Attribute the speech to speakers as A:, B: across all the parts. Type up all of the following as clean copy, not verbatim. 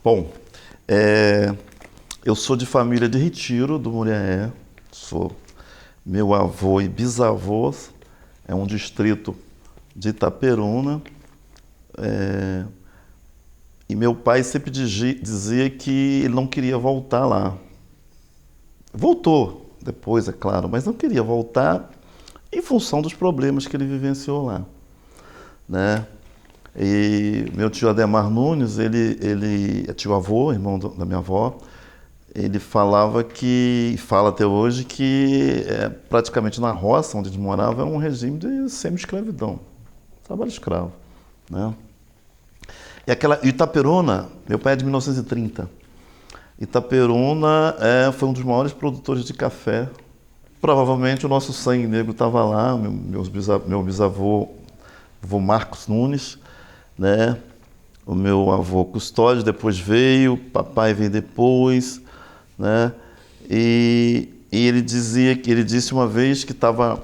A: Bom, eu sou de família de Retiro, do Muriaé. Sou meu avô e bisavô, é um distrito de Itaperuna. E meu pai sempre dizia que ele não queria voltar lá. Voltou depois, é claro, mas não queria voltar em função dos problemas que ele vivenciou lá, né? E meu tio Ademar Nunes, ele é tio-avô, irmão da minha avó, ele falava que, fala até hoje, que praticamente na roça onde ele morava é um regime de semi-escravidão, trabalho escravo, né? E Itaperuna, meu pai é de 1930. Itaperuna foi um dos maiores produtores de café. Provavelmente o nosso sangue negro estava lá, meu bisavô, avô Marcos Nunes, né? O meu avô Custódio depois veio, papai veio depois, né? E ele disse uma vez que estava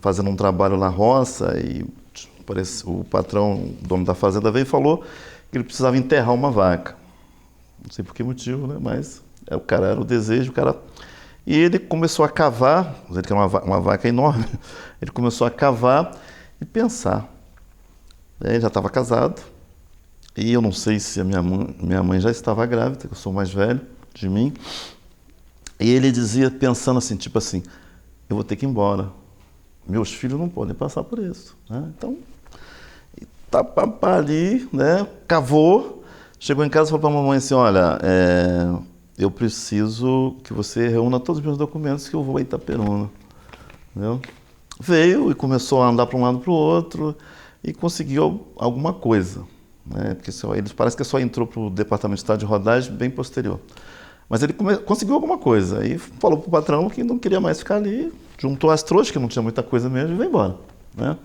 A: fazendo um trabalho na roça e o patrão, o dono da fazenda, veio e falou que ele precisava enterrar uma vaca. Não sei por que motivo, né? Mas o cara era o desejo, o cara. E ele começou a cavar, ele que era uma vaca enorme, ele começou a cavar e pensar. Ele já estava casado, e eu não sei se a minha mãe já estava grávida, que eu sou mais velho de mim. E ele dizia, pensando assim, tipo assim, eu vou ter que ir embora. Meus filhos não podem passar por isso, né? Então, ali, né? Cavou, chegou em casa e falou para a mamãe assim, olha, eu preciso que você reúna todos os meus documentos que eu vou a Itaperuna. Entendeu? Veio e começou a andar para um lado para o outro e conseguiu alguma coisa, né? Porque eles parece que só entrou para o departamento de estado de rodagem bem posterior. Mas ele conseguiu alguma coisa e falou para o patrão que não queria mais ficar ali, juntou as trouxas, que não tinha muita coisa mesmo, e veio embora, né?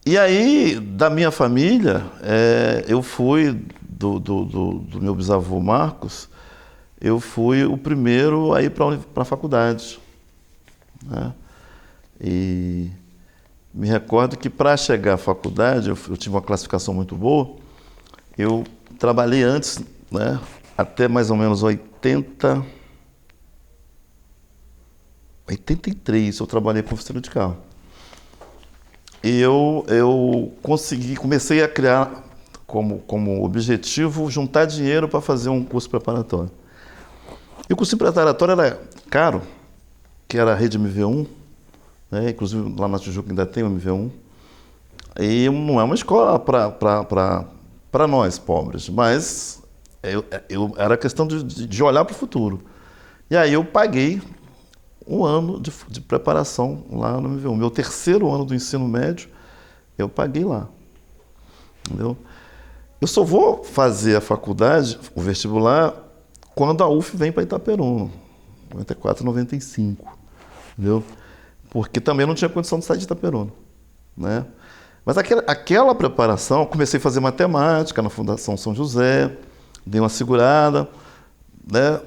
A: E aí, da minha família, eu fui, do meu bisavô Marcos, eu fui o primeiro a ir para a faculdade, né? E me recordo que para chegar à faculdade, eu tive uma classificação muito boa, eu trabalhei antes, né, até mais ou menos 83, eu trabalhei com oficina de carro. E eu comecei a criar como objetivo juntar dinheiro para fazer um curso preparatório. E o curso preparatório era caro, que era a rede MV1, né? Inclusive lá na Tijuca ainda tem o MV1. E não é uma escola para nós, pobres, mas era questão de olhar para o futuro. E aí eu paguei um ano de preparação lá no MV1. Meu terceiro ano do ensino médio, eu paguei lá. Entendeu? Eu só vou fazer a faculdade, o vestibular, quando a UF vem para Itaperuna, 94, 95. Entendeu? Porque também não tinha condição de sair de Itaperuna, né? Mas aquela preparação, comecei a fazer matemática na Fundação São José, dei uma segurada, né?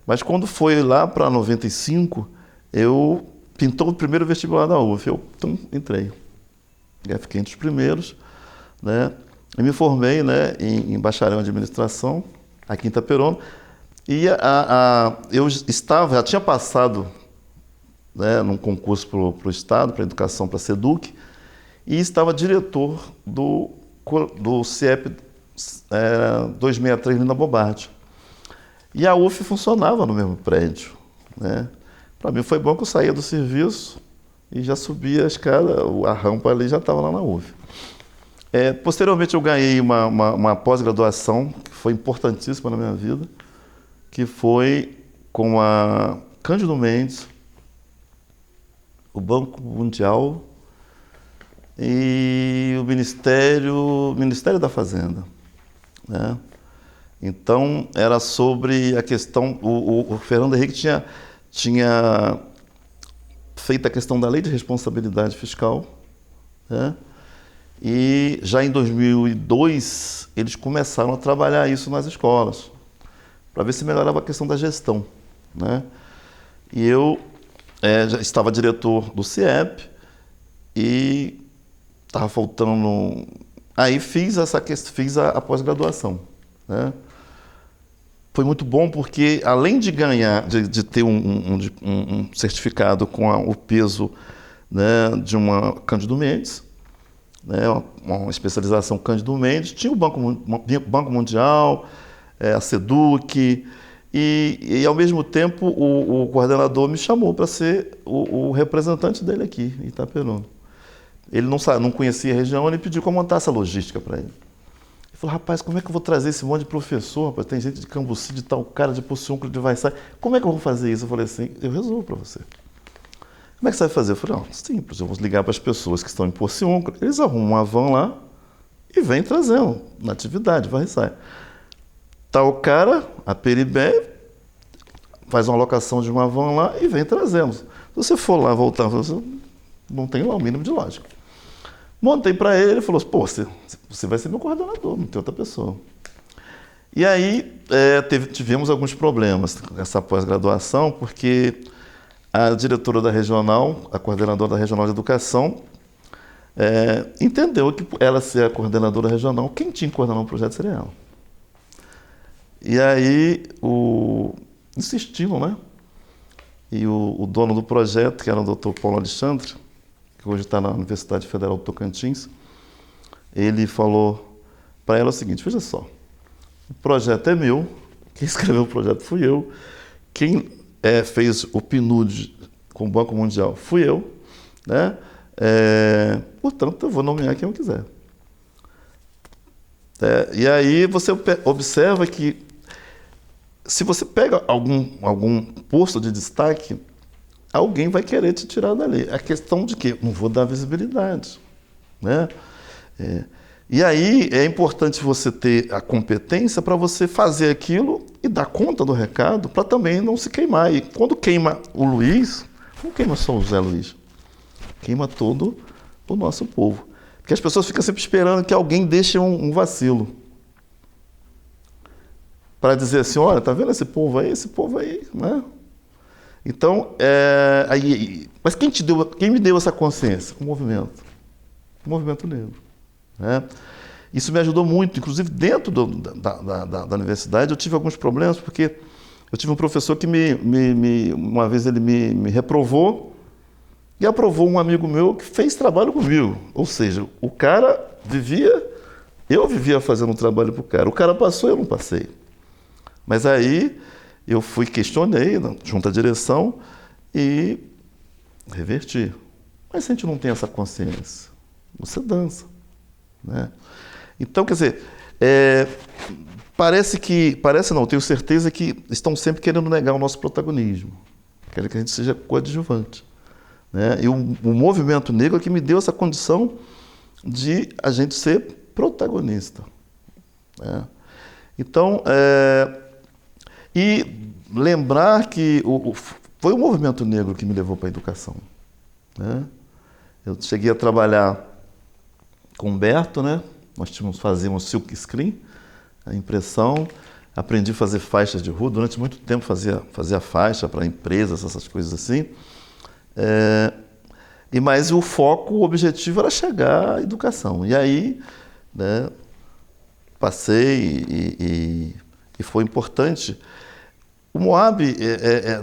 A: Mas quando foi lá para 95, eu pintou o primeiro vestibular da UF, eu entrei. Eu fiquei entre os primeiros, né? E me formei, né, em bacharel em administração, aqui em Itaperuna. E eu já tinha passado, né, num concurso para o Estado, para a educação, para a SEDUC, e estava diretor do CIEP 263 Lina Bobardi. E a UF funcionava no mesmo prédio, né? Para mim foi bom que eu saía do serviço e já subia a escada, a rampa ali já estava lá na UF. Posteriormente eu ganhei uma pós-graduação que foi importantíssima na minha vida, que foi com a Cândido Mendes, o Banco Mundial e o Ministério da Fazenda, né? Então, era sobre a questão... O Fernando Henrique tinha feito a questão da Lei de Responsabilidade Fiscal, né? E já em 2002, eles começaram a trabalhar isso nas escolas, para ver se melhorava a questão da gestão, né? E eu já estava diretor do CIEP e estava faltando Aí fiz a pós-graduação, né? Foi muito bom porque, além de ganhar, de ter um certificado com o peso, né, de uma Cândido Mendes, né, uma especialização Cândido Mendes, tinha o Banco Mundial, a SEDUC, e ao mesmo tempo o coordenador me chamou para ser o representante dele aqui, em Itaperuna. Ele não conhecia a região, ele pediu que eu montasse a logística para ele. Ele falou, rapaz, como é que eu vou trazer esse monte de professor? Rapaz? Tem gente de Cambuci, de tal cara, de Pociúncula, de Vaiçara. Como é que eu vou fazer isso? Eu falei assim, eu resolvo para você. Como é que você vai fazer? Eu falei, não, simples, eu vou ligar para as pessoas que estão em Pociúncula, eles arrumam uma van lá e vêm trazendo na atividade, Vaiçara. Tal cara, a Peribé, faz uma alocação de uma van lá e vem trazendo. Se você for lá voltar, você não tem lá o mínimo de lógica. Montei para ele falou assim, pô, você vai ser meu coordenador, não tem outra pessoa. E aí tivemos alguns problemas nessa pós-graduação, porque a diretora da regional, a coordenadora da regional de educação, entendeu que ela ser a coordenadora regional, quem tinha que coordenar o projeto seria ela. E aí insistiram, né? E o dono do projeto, que era o Dr. Paulo Alexandre, que hoje está na Universidade Federal do Tocantins, ele falou para ela o seguinte, veja só, o projeto é meu, quem escreveu o projeto fui eu, quem fez o PNUD com o Banco Mundial fui eu, né? Portanto, eu vou nomear quem eu quiser. E aí você observa que se você pega algum posto de destaque, alguém vai querer te tirar dali. A questão de que não vou dar visibilidade, né? E aí é importante você ter a competência para você fazer aquilo e dar conta do recado para também não se queimar. E quando queima o Luiz, não queima só o José Luiz, queima todo o nosso povo. Porque as pessoas ficam sempre esperando que alguém deixe um vacilo. Para dizer assim, olha, tá vendo esse povo aí, né? Então, mas quem me deu essa consciência? O movimento negro. Né? Isso me ajudou muito, inclusive dentro da universidade eu tive alguns problemas, porque eu tive um professor que uma vez ele me reprovou e aprovou um amigo meu que fez trabalho comigo. Ou seja, o cara eu vivia fazendo um trabalho para o cara passou e eu não passei. Mas aí eu questionei junto à direção e reverti. Mas se a gente não tem essa consciência, você dança, né? Então, quer dizer, parece não, tenho certeza que estão sempre querendo negar o nosso protagonismo, querem que a gente seja coadjuvante, né? E o movimento negro é que me deu essa condição de a gente ser protagonista, né? Então, e lembrar que foi o movimento negro que me levou para a educação, né? Eu cheguei a trabalhar com o Humberto, né? Nós fazíamos silk screen, a impressão, aprendi a fazer faixas de rua, durante muito tempo fazia faixa para empresas, essas coisas assim. Mas o objetivo era chegar à educação. E aí, né, passei e foi importante. O Moab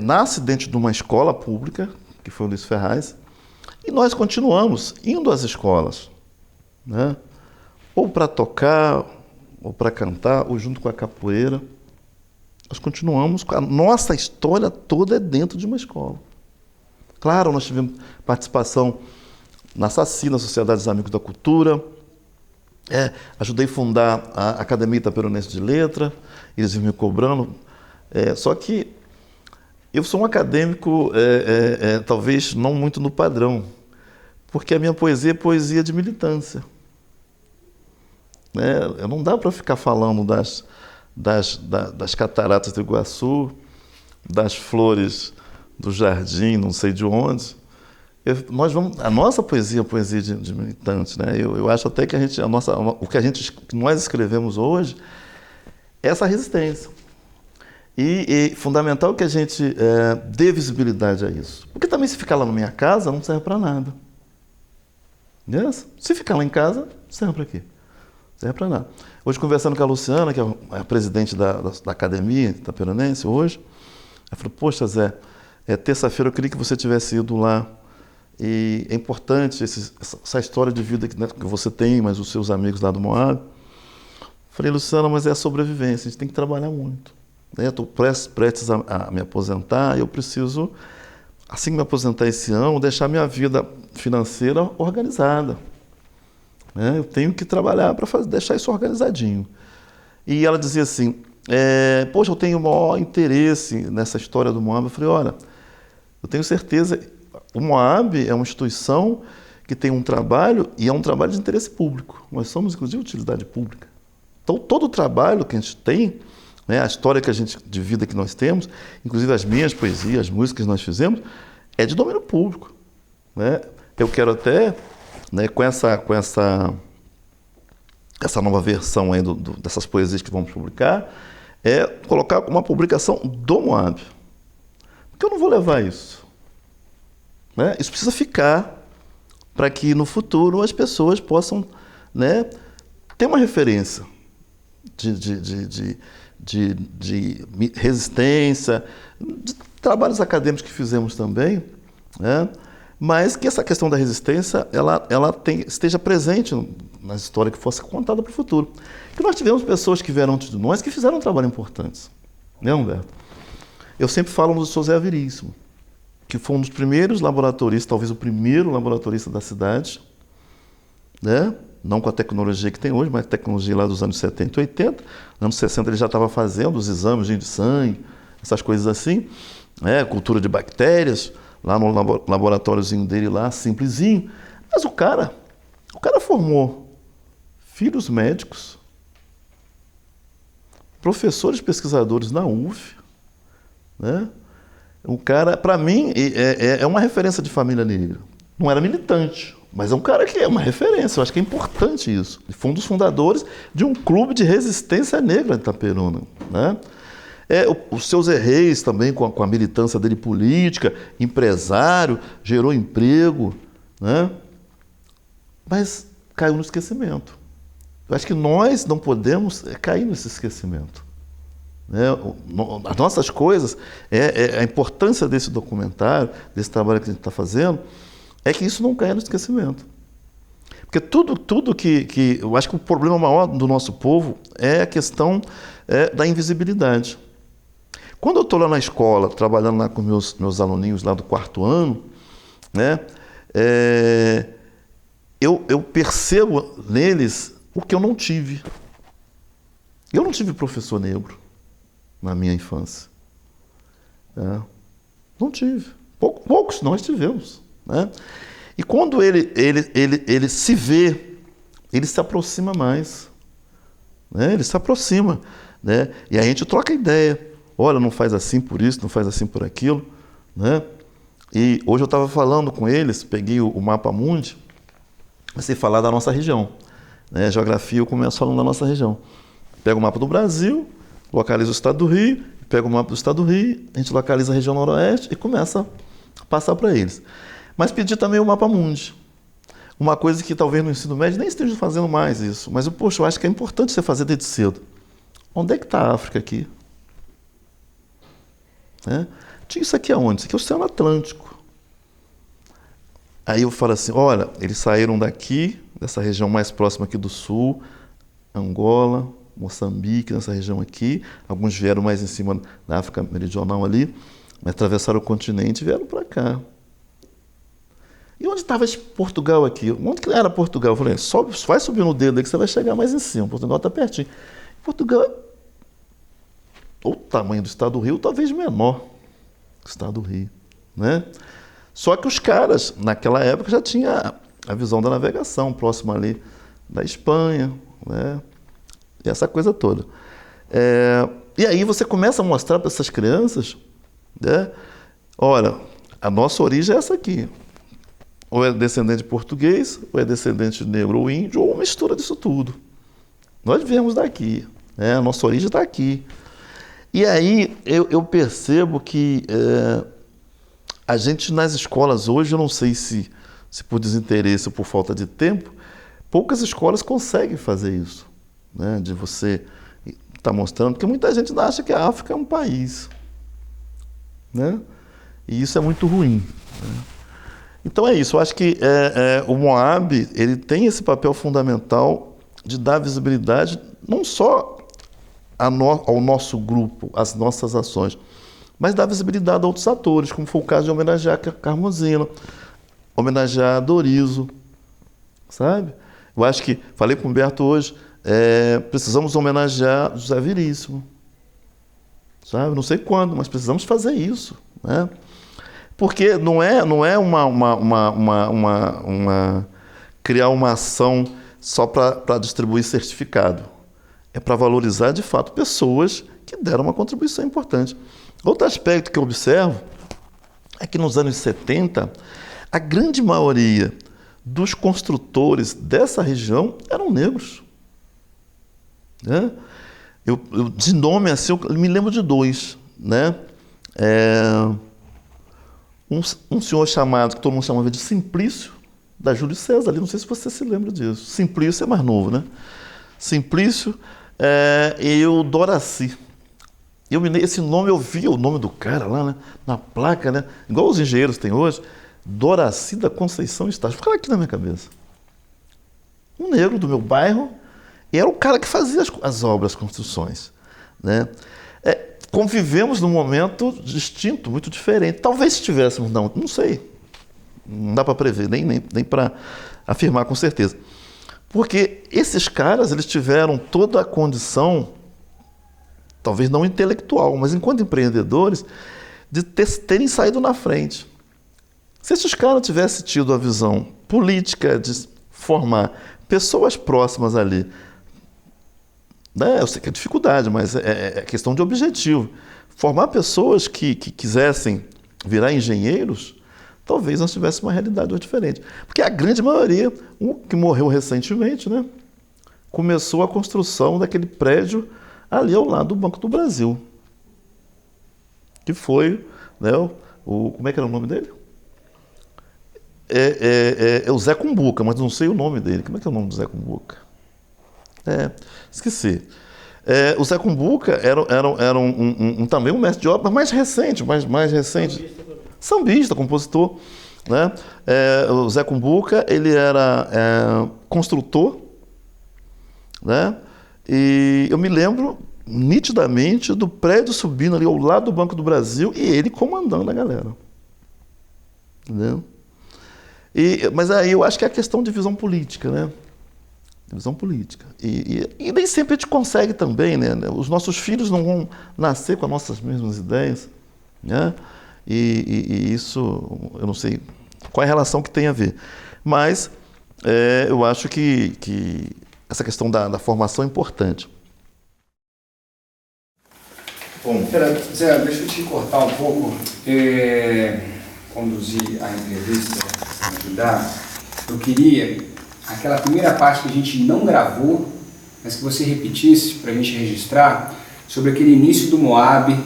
A: nasce dentro de uma escola pública, que foi o Luiz Ferraz, e nós continuamos indo às escolas, né? Ou para tocar, ou para cantar, ou junto com a capoeira. Nós continuamos, a nossa história toda é dentro de uma escola. Claro, nós tivemos participação na SACI, na Sociedade dos Amigos da Cultura, ajudei a fundar a Academia Itaperunense de Letra, eles iam me cobrando. Só que eu sou um acadêmico, talvez não muito no padrão, porque a minha poesia é poesia de militância. Não dá para ficar falando das cataratas do Iguaçu, das flores do jardim, não sei de onde. A nossa poesia é poesia de militante, né? Eu acho até que o que nós escrevemos hoje é essa resistência. E fundamental que a gente dê visibilidade a isso. Porque também se ficar lá na minha casa não serve para nada. Yes? Se ficar lá em casa, serve para quê? serve para nada. Hoje, conversando com a Luciana, que é a presidente da academia itaperanense hoje, ela falou, poxa, Zé, terça-feira eu queria que você tivesse ido lá. E é importante essa história de vida que você tem, mas os seus amigos lá do Moab. Falei, Luciana, mas é a sobrevivência, a gente tem que trabalhar muito. Estou prestes a me aposentar e eu preciso, assim que me aposentar esse ano, deixar minha vida financeira organizada. Eu tenho que trabalhar para deixar isso organizadinho. E ela dizia assim, poxa, eu tenho o maior interesse nessa história do Moab. Eu falei, olha, eu tenho certeza, o Moab é uma instituição que tem um trabalho e é um trabalho de interesse público. Nós somos, inclusive, utilidade pública. Então, todo o trabalho que a gente tem, a história de vida que nós temos, inclusive as minhas poesias, as músicas que nós fizemos, é de domínio público. Eu quero até, com essa nova versão aí dessas poesias que vamos publicar, colocar uma publicação do Moab. Porque eu não vou levar isso. Isso precisa ficar para que no futuro as pessoas possam ter uma referência de resistência, de trabalhos acadêmicos que fizemos também, mas que essa questão da resistência ela esteja presente na história que fosse contada para o futuro. Que nós tivemos pessoas que vieram antes de nós que fizeram um trabalho importante. Humberto? Eu sempre falo do José Veríssimo, que foi um dos primeiros laboratoristas, talvez o primeiro laboratorista da cidade, não com a tecnologia que tem hoje, mas a tecnologia lá dos anos 70 e 80. Nos anos 60 ele já estava fazendo os exames de sangue, essas coisas assim, cultura de bactérias, lá no laboratóriozinho dele lá, simplesinho. Mas o cara formou filhos médicos, professores pesquisadores na UF, O cara, para mim, é uma referência de família negra. Não era militante, mas é um cara que é uma referência. Eu acho que é importante isso. Ele foi um dos fundadores de um clube de resistência negra de Itaperuna. Os seus Reis também, com a militância dele política, empresário, gerou emprego. Mas caiu no esquecimento. Eu acho que nós não podemos cair nesse esquecimento. As nossas coisas, a importância desse documentário, desse trabalho que a gente está fazendo, é que isso não caia no esquecimento. Porque tudo que eu acho que o problema maior do nosso povo é a questão da invisibilidade. Quando eu estou lá na escola, trabalhando lá com meus aluninhos lá do 4º ano, eu percebo neles o que eu não tive. Eu não tive professor negro na minha infância. Não tive. Poucos nós tivemos. E quando ele se vê, ele se aproxima mais. Ele se aproxima. E a gente troca ideia. Olha, não faz assim por isso, não faz assim por aquilo. E hoje eu estava falando com eles, peguei o Mapa Mundi, comecei a falar da nossa região. Geografia, eu começo falando da nossa região. Pego o mapa do Brasil, localiza o estado do Rio, pega o mapa do estado do Rio, a gente localiza a região noroeste e começa a passar para eles. Mas pedi também o Mapa Mundi. Uma coisa que talvez no ensino médio nem esteja fazendo mais isso, mas eu acho que é importante você fazer desde cedo. Onde é que está a África aqui? Tinha isso aqui aonde? Isso aqui é o Oceano Atlântico. Aí eu falo assim, olha, eles saíram daqui, dessa região mais próxima aqui do sul, Angola, Moçambique, nessa região aqui. Alguns vieram mais em cima da África Meridional ali, mas atravessaram o continente e vieram para cá. E onde estava Portugal aqui? Onde que era Portugal? Eu falei, vai subir no dedo aí que você vai chegar mais em cima. Portugal está pertinho. Portugal é o tamanho do estado do Rio, talvez menor que o estado do Rio. Só que os caras, naquela época, já tinham a visão da navegação, próximo ali da Espanha, e essa coisa toda. E aí você começa a mostrar para essas crianças, olha, a nossa origem é essa aqui. Ou é descendente de português, ou é descendente de negro ou índio, ou uma mistura disso tudo. Nós viemos daqui, a nossa origem está aqui. E aí eu percebo que a gente nas escolas hoje, eu não sei se por desinteresse ou por falta de tempo, poucas escolas conseguem fazer isso. né, de você estar mostrando, porque muita gente ainda acha que a África é um país, né? E isso é muito ruim, né? Então é isso, eu acho que o Moab, ele tem esse papel fundamental de dar visibilidade não só ao nosso grupo, às nossas ações, mas dar visibilidade a outros atores, como foi o caso de homenagear a Carmozina, homenagear a Dorizo, sabe? Eu acho que, falei com o Humberto hoje, precisamos homenagear José Veríssimo, sabe? Não sei quando, mas precisamos fazer isso, né? Porque não é criar uma ação só para distribuir certificado. É para valorizar, de fato, pessoas que deram uma contribuição importante. Outro aspecto que eu observo é que nos anos 70, a grande maioria dos construtores dessa região eram negros, né? Eu, de nome assim, eu me lembro de dois, né? Um senhor chamado, que todo mundo chamava de Simplício, da Júlio César ali, não sei se você se lembra disso. Simplício é mais novo, né? Simplício e o Doraci. Esse nome, eu vi o nome do cara lá, né, na placa, né? Igual os engenheiros têm hoje, Doraci da Conceição Estácio. Ficava aqui na minha cabeça. Um negro do meu bairro, e era o cara que fazia as obras, as construções, né? Convivemos num momento distinto, muito diferente. Talvez se tivéssemos, não sei. Não dá para prever, nem para afirmar com certeza. Porque esses caras, eles tiveram toda a condição, talvez não intelectual, mas enquanto empreendedores, de terem saído na frente. Se esses caras tivessem tido a visão política de formar pessoas próximas ali, né, eu sei que é dificuldade, mas é questão de objetivo. Formar pessoas que quisessem virar engenheiros, talvez nós tivéssemos uma realidade diferente. Porque a grande maioria, um que morreu recentemente, né, começou a construção daquele prédio ali ao lado do Banco do Brasil. Que foi, né, como é que era o nome dele? É o Zé Cumbuca, mas não sei o nome dele. Como é que é o nome do Zé Cumbuca? Esqueci. O Zé Cumbuca era também um mestre de obra, mas mais recente, mais recente. Sambista, compositor, né? O Zé Cumbuca, ele era construtor, né? E eu me lembro nitidamente do prédio subindo ali ao lado do Banco do Brasil e ele comandando a galera. Entendeu? Mas aí eu acho que é a questão de visão política, né? Visão política. E nem sempre a gente consegue também, né? Os nossos filhos não vão nascer com as nossas mesmas ideias, né? E isso, eu não sei qual é a relação que tem a ver. Mas eu acho que essa questão da formação é importante.
B: Bom, Zé, deixa eu te cortar um pouco, conduzir a entrevista, ajudar. Eu queria aquela primeira parte que a gente não gravou, mas que você repetisse para a gente registrar, sobre aquele início do Moab,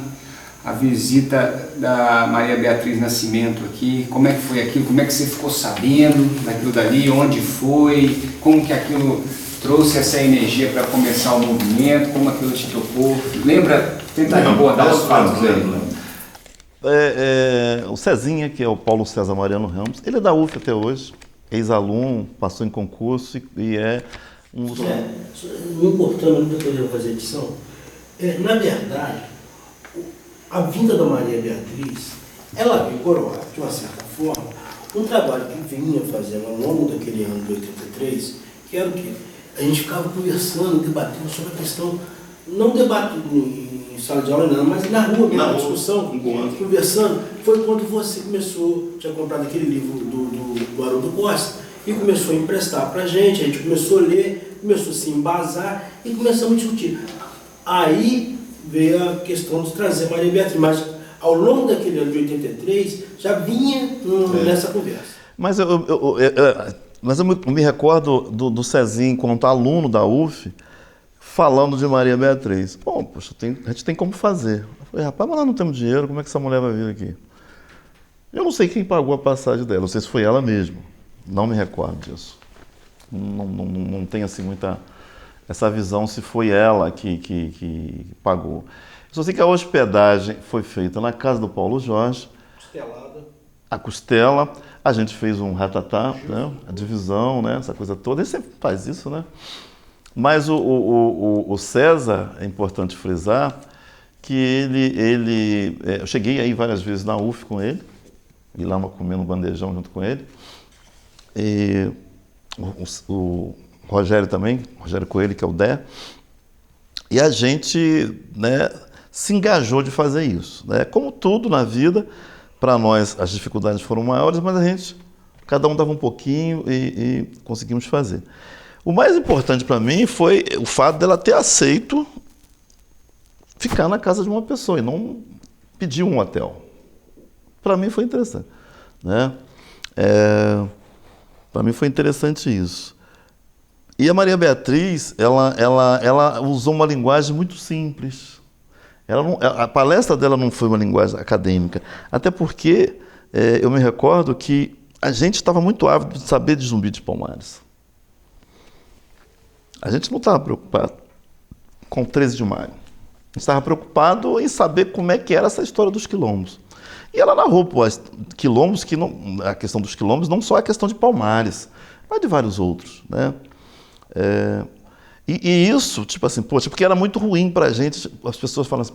B: a visita da Maria Beatriz Nascimento aqui, como é que foi aquilo, como é que você ficou sabendo daquilo dali, onde foi, como que aquilo trouxe essa energia para começar o movimento, como aquilo te tocou. Lembra? Tenta recordar os fatos aí.
A: O Cezinha, que é o Paulo César Mariano Ramos, ele é da UF até hoje, ex-aluno, passou em concurso e é um dos...
C: Não importando muito para eu fazer edição, na verdade, a vinda da Maria Beatriz, ela veio coroar, de uma certa forma, um trabalho que vinha fazendo ao longo daquele ano de 83, que era o quê? A gente ficava conversando, debatendo sobre a questão, não debate em sala de aula não, mas na rua, na discussão, conversando, foi quando você começou, tinha comprado aquele livro do Haroldo Costa, e começou a emprestar para a gente começou a ler, começou a se embasar e começamos a discutir. Aí veio a questão de trazer Maria Beatriz, mas ao longo daquele ano de 83 já vinha nessa conversa.
A: Mas eu me recordo do Cezinho, enquanto aluno da UF, falando de Maria Beatriz. Bom, poxa, a gente tem como fazer. Eu falei, rapaz, mas nós não temos dinheiro, como é que essa mulher vai vir aqui? Eu não sei quem pagou a passagem dela, não sei se foi ela mesma. Não me recordo disso. Não tem assim muita... essa visão se foi ela que pagou. Eu só sei que a hospedagem foi feita na casa do Paulo Jorge,
C: Costelada.
A: a costela, a gente fez um ratatá, né? A divisão, né? Essa coisa toda, ele sempre faz isso, né? Mas o César, é importante frisar, que eu cheguei aí várias vezes na UF com ele, e lá comendo um bandejão junto com ele, e o Rogério também, Rogério Coelho, que é o Dé, e a gente, né, se engajou de fazer isso, né? Como tudo na vida, para nós as dificuldades foram maiores, mas cada um dava um pouquinho e conseguimos fazer. O mais importante para mim foi o fato dela ter aceito ficar na casa de uma pessoa e não pedir um hotel. Para mim foi interessante, né? Para mim foi interessante isso. E a Maria Beatriz, ela usou uma linguagem muito simples. A palestra dela não foi uma linguagem acadêmica, até porque eu me recordo que a gente estava muito ávido de saber de Zumbi dos Palmares. A gente não estava preocupado com o 13 de maio. A gente estava preocupado em saber como é que era essa história dos quilombos. E ela narrou quilombos, a questão dos quilombos não só a questão de Palmares, mas de vários outros, né? E isso, tipo assim, poxa, porque era muito ruim para a gente, as pessoas falam assim,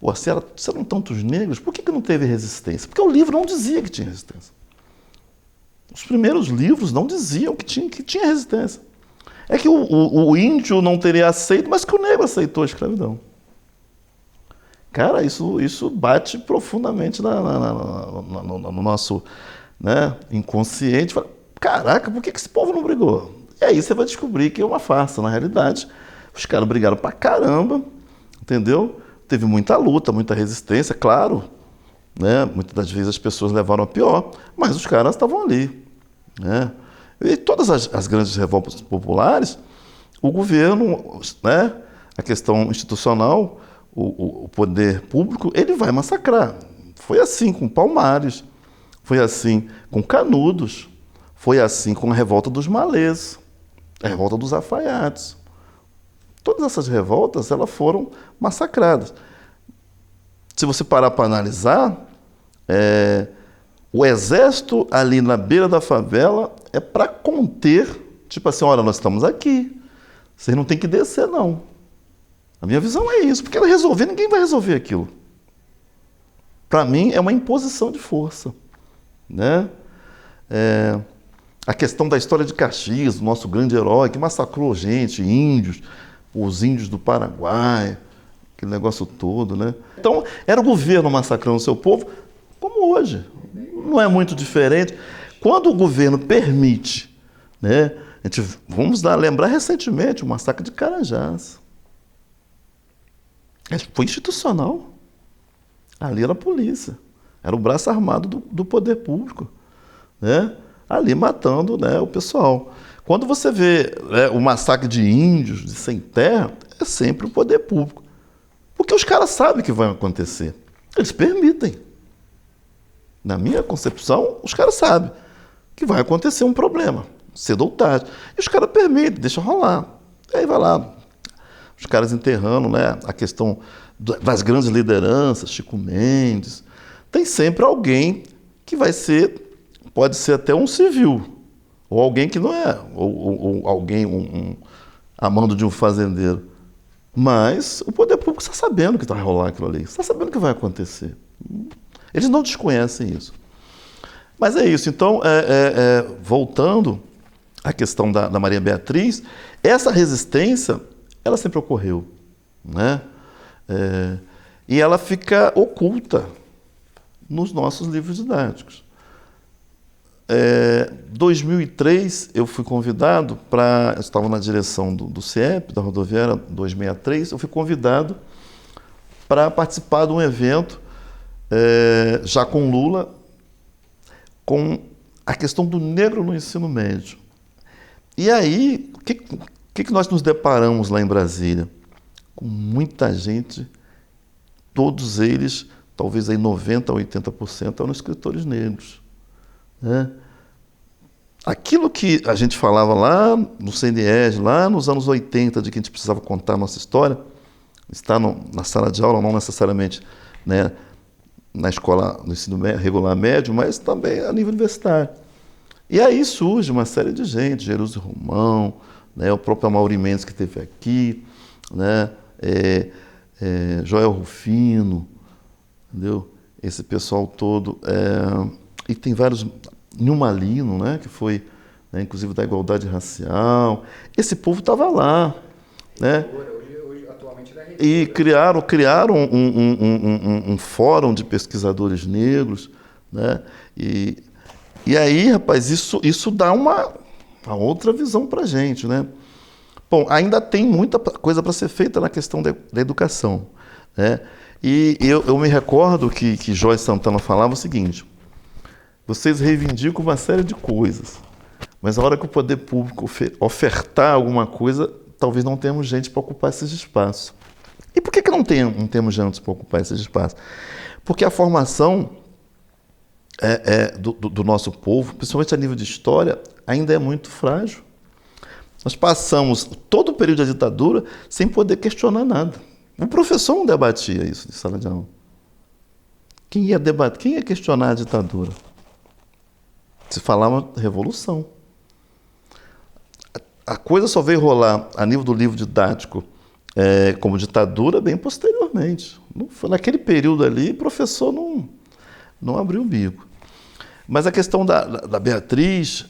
A: mas se eram tantos negros, por que não teve resistência? Porque o livro não dizia que tinha resistência. Os primeiros livros não diziam que tinha resistência. É que o índio não teria aceito, mas que o negro aceitou a escravidão. Cara, isso bate profundamente no nosso, né, inconsciente. Fala, caraca, por que esse povo não brigou? E aí você vai descobrir que é uma farsa. Na realidade, os caras brigaram pra caramba, entendeu? Teve muita luta, muita resistência, claro, né? Muitas das vezes as pessoas levaram a pior, mas os caras estavam ali, né? E todas as grandes revoltas populares, o governo, né, a questão institucional, o poder público, ele vai massacrar. Foi assim com Palmares, foi assim com Canudos, foi assim com a revolta dos malês, a revolta dos alfaiates. Todas essas revoltas, elas foram massacradas. Se você parar para analisar, o exército ali na beira da favela é para conter, tipo assim, olha, nós estamos aqui, vocês não têm que descer, não. A minha visão é isso, porque ela resolver, ninguém vai resolver aquilo. Para mim, é uma imposição de força, né? A questão da história de Caxias, o nosso grande herói, que massacrou gente, índios, os índios do Paraguai, aquele negócio todo, né? Então, era o governo massacrando o seu povo, como hoje. Não é muito diferente. Quando o governo permite, né? Vamos lembrar recentemente o massacre de Carajás. Foi institucional. Ali era a polícia. Era o braço armado do poder público, né? Ali matando, né, o pessoal. Quando você vê, né, o massacre de índios, de sem terra, é sempre o poder público. Porque os caras sabem que vai acontecer. Eles permitem. Na minha concepção, os caras sabem que vai acontecer um problema, cedo ou tarde. E os caras permitem, deixam rolar. E aí vai lá, os caras enterrando, né, a questão das grandes lideranças, Chico Mendes. Tem sempre alguém que pode ser até um civil, ou alguém que não é, ou alguém, amando de um fazendeiro. Mas o poder público está sabendo que vai rolar aquilo ali, está sabendo que vai acontecer. Eles não desconhecem isso. Mas é isso. Então, voltando à questão da Maria Beatriz, essa resistência, ela sempre ocorreu, né? E ela fica oculta nos nossos livros didáticos. 2003, eu fui convidado eu estava na direção do CIEP, da rodoviária 263, eu fui convidado para participar de um evento já com Lula, com a questão do negro no ensino médio. E aí, o que nós nos deparamos lá em Brasília? Com muita gente, todos eles, talvez aí 90% a 80%, eram escritores negros, né? aquilo que a gente falava lá no CNEG, lá nos anos 80, de que a gente precisava contar a nossa história, está na sala de aula, não necessariamente, né, na escola, no ensino regular médio, mas também a nível universitário. E aí surge uma série de gente, Jerusio Romão, né, o próprio Amaury Mendes que esteve aqui, né, Joel Rufino, entendeu? Esse pessoal todo. E tem vários, Nilma Lino, né, que foi, né, inclusive da igualdade racial. Esse povo estava lá, né?
B: Hoje, atualmente, da rede.
A: E criaram um fórum de pesquisadores negros, né? E aí, rapaz, isso dá uma outra visão para a gente, né? Bom, ainda tem muita coisa para ser feita na questão da educação, né? E eu me recordo que Joyce Santana falava o seguinte: vocês reivindicam uma série de coisas, mas a hora que o poder público ofertar alguma coisa, talvez não tenhamos gente para ocupar esses espaços. E por que não temos gente para ocupar esses espaços? Porque a formação do nosso povo, principalmente a nível de história, ainda é muito frágil. Nós passamos todo o período da ditadura sem poder questionar nada. O professor não debatia isso em sala de aula. Quem ia debater? Quem ia questionar a ditadura? Se falava revolução. A coisa só veio rolar a nível do livro didático como ditadura bem posteriormente. Naquele período ali, o professor não abriu o bico. Mas a questão da Beatriz,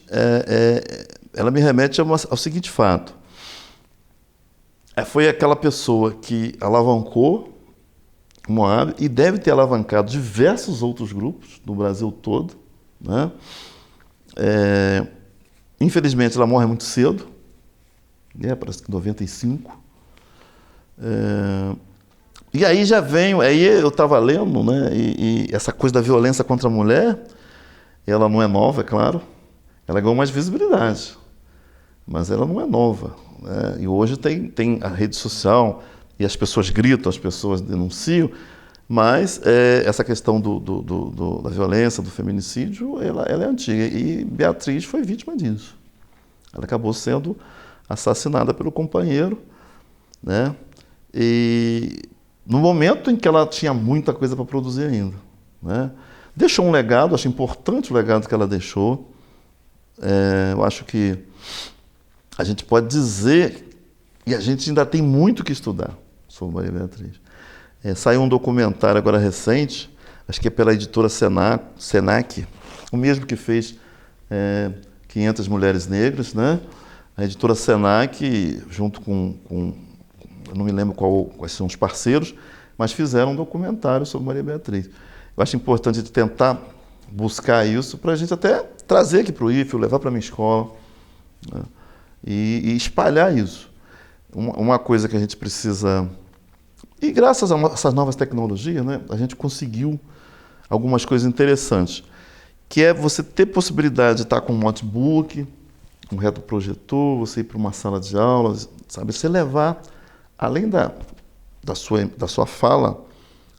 A: ela me remete ao seguinte fato. Foi aquela pessoa que alavancou o Moab e deve ter alavancado diversos outros grupos no Brasil todo, né? Infelizmente, ela morre muito cedo, parece que 95. E aí já venho, aí eu estava lendo, né? E essa coisa da violência contra a mulher, ela não é nova, é claro, ela ganhou mais visibilidade, mas ela não é nova, né? E hoje tem a rede social e as pessoas gritam, as pessoas denunciam, mas essa questão da violência, do feminicídio, ela é antiga. E Beatriz foi vítima disso. Ela acabou sendo assassinada pelo companheiro, né? E no momento em que ela tinha muita coisa para produzir ainda, né? Deixou um legado, acho importante o legado que ela deixou. Eu acho que a gente pode dizer, e a gente ainda tem muito que estudar sobre Maria Beatriz. Saiu um documentário agora recente, acho que é pela editora Senac, o mesmo que fez 500 Mulheres Negras, né? A editora Senac, junto com eu não me lembro quais são os parceiros, mas fizeram um documentário sobre Maria Beatriz. Eu acho importante de tentar buscar isso para a gente até trazer aqui para o IFE, levar para a minha escola, né? E espalhar isso. Uma coisa que a gente precisa... E graças a essas novas tecnologias, né, a gente conseguiu algumas coisas interessantes, que é você ter possibilidade de estar com um notebook, um retroprojetor, você ir para uma sala de aula, sabe? Você levar, além da sua fala,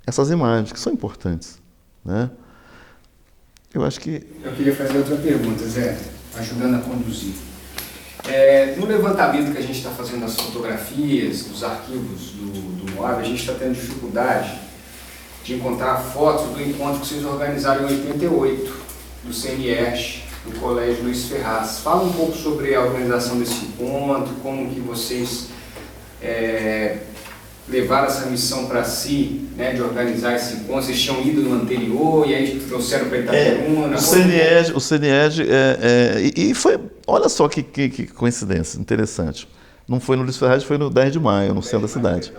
A: essas imagens, que são importantes, né? Eu acho que...
B: Eu queria fazer outra pergunta, Zé, ajudando a conduzir. No levantamento que a gente está fazendo das fotografias, dos arquivos do Moab, a gente está tendo dificuldade de encontrar fotos do encontro que vocês organizaram em 88, do CNERJ, do Colégio Luiz Ferraz. Fala um pouco sobre a organização desse encontro, como que vocês levaram essa missão para si, né, de organizar esse encontro. Vocês tinham ido no anterior e aí trouxeram para Itaperuna.
A: O CNERJ e foi, olha só que coincidência interessante. Não foi no Luiz Ferraz, foi no 10 de maio, no centro da cidade.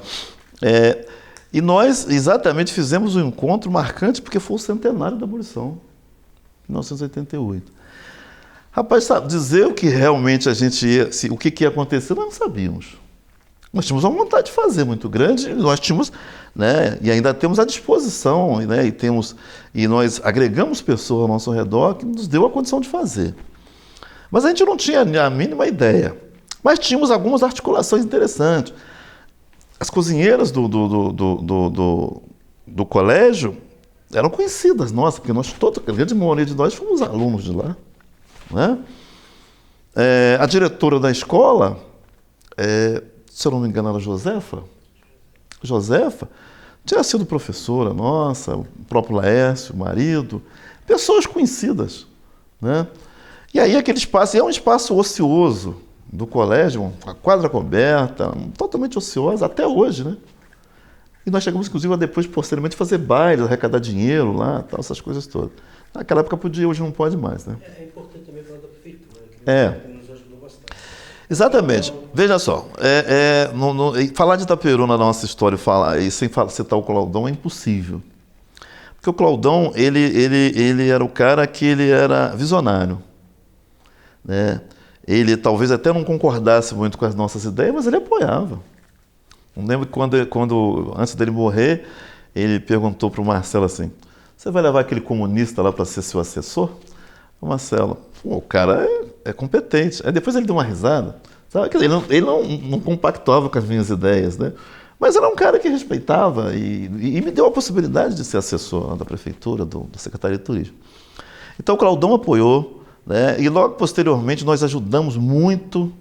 A: E nós exatamente fizemos um encontro marcante porque foi o centenário da abolição, 1988. Rapaz, sabe, dizer o que realmente a gente ia, o que ia acontecer, nós não sabíamos. Nós tínhamos uma vontade de fazer muito grande, nós tínhamos, né, e ainda temos à disposição, né, e nós agregamos pessoas ao nosso redor que nos deu a condição de fazer. Mas a gente não tinha a mínima ideia. Mas tínhamos algumas articulações interessantes. As cozinheiras do colégio eram conhecidas nossas, porque a grande maioria de nós fomos alunos de lá, né? A diretora da escola, se eu não me engano, era Josefa. Josefa tinha sido professora nossa, o próprio Laércio, o marido, pessoas conhecidas, né? E aí aquele espaço, é um espaço ocioso do colégio, uma quadra coberta, totalmente ociosa, até hoje, né? E nós chegamos, inclusive, a depois, posteriormente, fazer bailes, arrecadar dinheiro lá, tal, essas coisas todas. Naquela época podia, hoje não pode mais, né?
C: É importante também falar da prefeitura, que nos ajudou bastante.
A: Exatamente. Veja só, falar de Itaperuna na nossa história e sem citar o Claudão é impossível. Porque o Claudão, ele era o cara que ele era visionário, né? Ele talvez até não concordasse muito com as nossas ideias, mas ele apoiava. Eu lembro que quando antes dele morrer, ele perguntou para o Marcelo assim: você vai levar aquele comunista lá para ser seu assessor? O Marcelo, o cara é competente. Aí depois ele deu uma risada. Sabe? Quer dizer, ele não compactuava com as minhas ideias, né? Mas era um cara que respeitava e me deu a possibilidade de ser assessor da prefeitura, da Secretaria de Turismo. Então o Claudão apoiou, né? E logo posteriormente nós ajudamos muito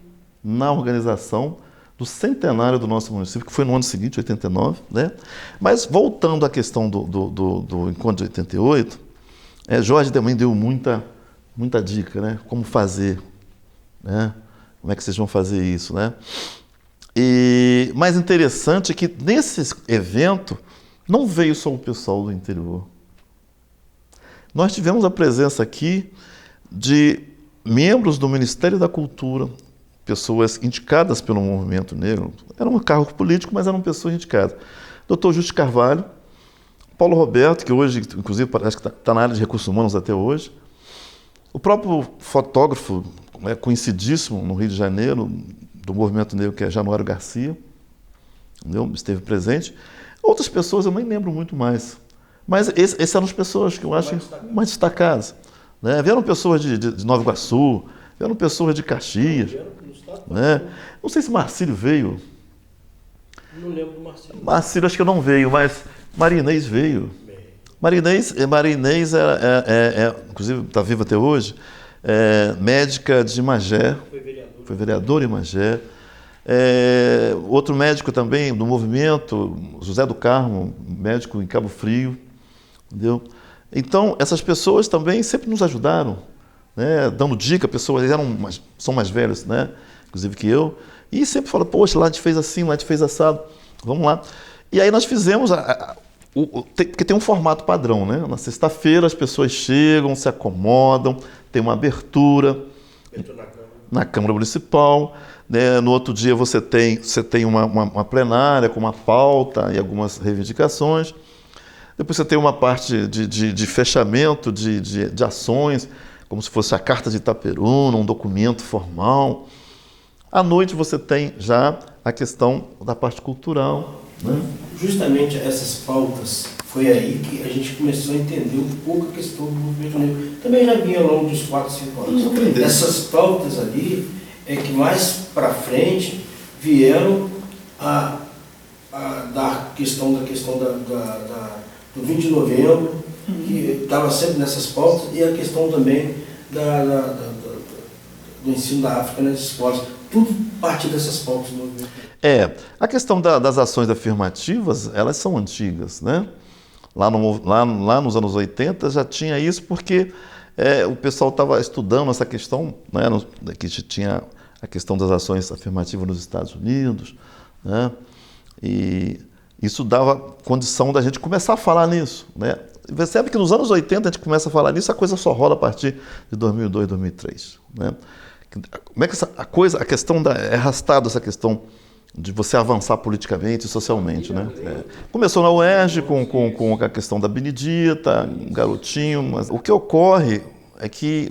A: na organização do centenário do nosso município, que foi no ano seguinte, 89, né? Mas voltando à questão do encontro de 88, Jorge também deu muita dica, né? Como fazer, né? Como é que vocês vão fazer isso, né? E mais interessante é que nesse evento não veio só o pessoal do interior. Nós tivemos a presença aqui de membros do Ministério da Cultura, pessoas indicadas pelo movimento negro. Era um cargo político, mas eram pessoas indicadas. Dr. Justo Carvalho, Paulo Roberto, que hoje, inclusive, parece que está na área de recursos humanos até hoje. O próprio fotógrafo, conhecidíssimo no Rio de Janeiro, do movimento negro, que é Januário Garcia, entendeu? Esteve presente. Outras pessoas eu nem lembro muito mais. Mas essas eram as pessoas que eu acho mais destacadas, né? Vieram pessoas de Nova Iguaçu, vieram pessoas de Caxias, né? Não sei se Marcílio veio.
C: Não lembro do Marcílio.
A: Marcílio acho que não veio, mas Marinês veio. Marinês inclusive está viva até hoje, médica de Magé, foi vereador em Magé. Outro médico também do movimento, José do Carmo, médico em Cabo Frio, entendeu? Então, essas pessoas também sempre nos ajudaram, né? Dando dica, pessoas são mais velhos, né? Inclusive que eu, e sempre falam, poxa, lá a gente fez assim, lá a gente fez assado, vamos lá. E aí nós fizemos, porque tem um formato padrão, né? Na sexta-feira as pessoas chegam, se acomodam, tem uma abertura na Câmara Municipal, né? No outro dia você tem uma plenária com uma pauta e algumas reivindicações. Depois você tem uma parte de fechamento de ações, como se fosse a Carta de Itaperuna, um documento formal. À noite você tem já a questão da parte cultural, né?
C: Justamente essas pautas, foi aí que a gente começou a entender um pouco a questão do movimento negro. Também já vinha ao longo dos 4, 5 anos. Essas pautas ali é que mais para frente vieram a dar questão do 20 de novembro, que estava sempre nessas pautas, e a questão também do ensino da África nas escolas. Tudo parte dessas pautas do movimento.
A: A questão das ações afirmativas, elas são antigas, né? Lá nos anos 80 já tinha isso, porque o pessoal estava estudando essa questão, né? Que tinha a questão das ações afirmativas nos Estados Unidos, né? E isso dava condição da gente começar a falar nisso, né? Percebe que nos anos 80 a gente começa a falar nisso, a coisa só rola a partir de 2002, 2003, né? Como é que a questão é arrastada, essa questão de você avançar politicamente e socialmente, né? Começou na UERJ com a questão da Benedita, um garotinho, mas o que ocorre é que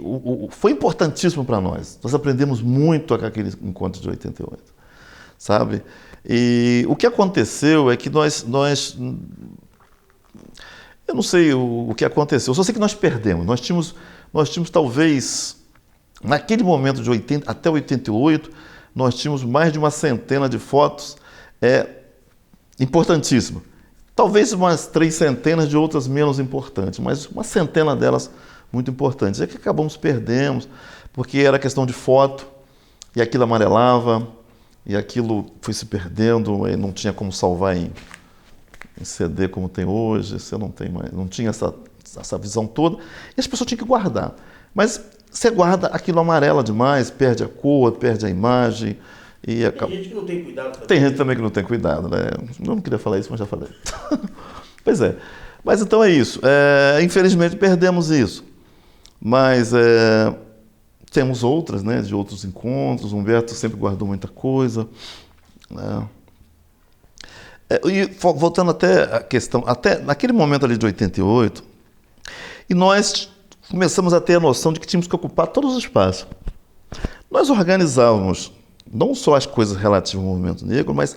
A: foi importantíssimo para nós. Nós aprendemos muito com aquele encontro de 88, sabe? E o que aconteceu é que nós eu não sei o que aconteceu, eu só sei que nós perdemos. Nós tínhamos talvez, naquele momento de 80 até 88, nós tínhamos mais de uma centena de fotos importantíssimas. Talvez umas 3 centenas de outras menos importantes, mas uma centena delas muito importantes. É que acabamos perdemos, porque era questão de foto, e aquilo amarelava, e aquilo foi se perdendo, e não tinha como salvar em CD como tem hoje, você não tem mais, não tinha essa visão toda, e as pessoas tinham que guardar. Mas você guarda, aquilo amarela demais, perde a cor, perde a imagem. E
C: Tem gente que não tem cuidado também.
A: Tem gente também que não tem cuidado, né? Eu não queria falar isso, mas já falei. Pois é. Mas então é isso. Infelizmente perdemos isso. Mas temos outras, né? De outros encontros. O Humberto sempre guardou muita coisa. Né? E voltando até a questão, até naquele momento ali de 88, e nós começamos a ter a noção de que tínhamos que ocupar todos os espaços. Nós organizávamos não só as coisas relativas ao movimento negro, mas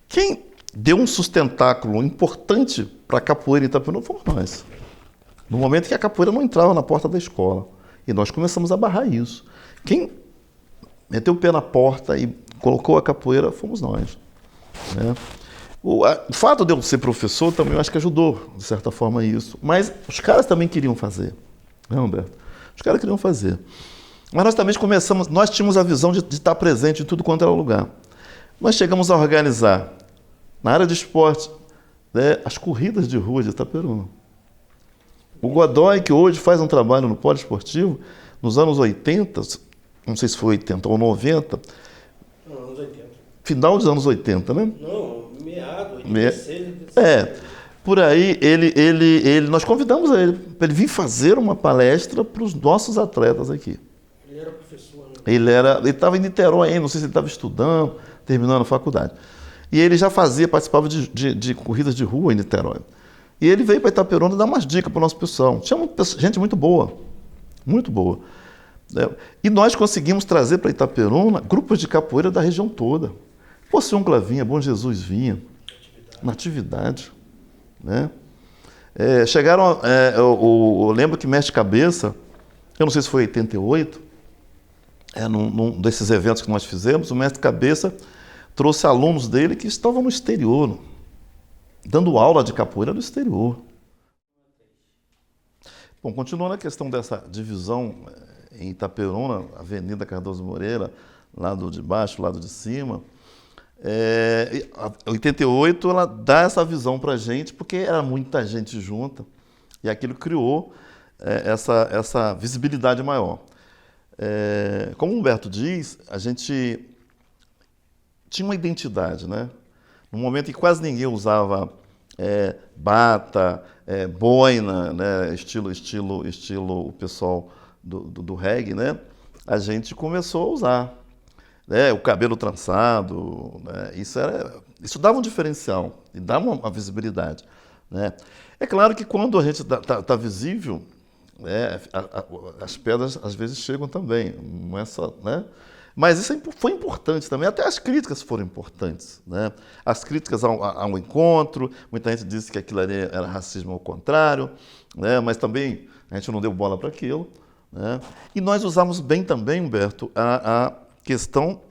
A: quem deu um sustentáculo importante para a capoeira em Itaperuna fomos nós. No momento que a capoeira não entrava na porta da escola. E nós começamos a barrar isso. Quem meteu o pé na porta e colocou a capoeira fomos nós. Né? O fato de eu ser professor também eu acho que ajudou, de certa forma, isso. Mas os caras também queriam fazer. Não, Humberto? Os caras queriam fazer. Mas nós também começamos, nós tínhamos a visão de estar presente em tudo quanto era lugar. Nós chegamos a organizar, na área de esporte, né, as corridas de rua de Itaperuna. O Godoy, que hoje faz um trabalho no poliesportivo, nos anos 80, não sei se foi 80 ou 90,
C: Não, anos 80.
A: final dos anos 80, né?
C: Não, meado, 86, 87.
A: Por aí, nós convidamos ele para ele vir fazer uma palestra para os nossos atletas aqui.
C: Ele era professor, né?
A: Ele estava em Niterói ainda, não sei se ele estava estudando, terminando a faculdade. E ele já participava de corridas de rua em Niterói. E ele veio para Itaperuna dar umas dicas para o nosso pessoal. Tinha gente muito boa, muito boa. E nós conseguimos trazer para Itaperuna grupos de capoeira da região toda. Pociúncula vinha, Bom Jesus vinha, Natividade. Né? Chegaram, eu lembro que Mestre Cabeça, eu não sei se foi 88, num desses eventos que nós fizemos, o Mestre Cabeça trouxe alunos dele que estavam no exterior, dando aula de capoeira no exterior. Bom, continuando a questão dessa divisão em Itaperuna, Avenida Cardoso Moreira, lado de baixo, lado de cima, 88 ela dá essa visão para a gente, porque era muita gente junta, e aquilo criou essa visibilidade maior. Como o Humberto diz, a gente tinha uma identidade, né? No momento em que quase ninguém usava bata, boina, né? estilo o pessoal do reggae, né? A gente começou a usar. O cabelo trançado, né? Isso dava um diferencial e dava uma visibilidade. Né? É claro que quando a gente está visível, as pedras às vezes chegam também, não é só, né? Mas isso foi importante também, até as críticas foram importantes. Né? As críticas ao encontro, muita gente disse que aquilo ali era racismo ao contrário, né? Mas também a gente não deu bola para aquilo. Né? E nós usamos bem também, Humberto, a questão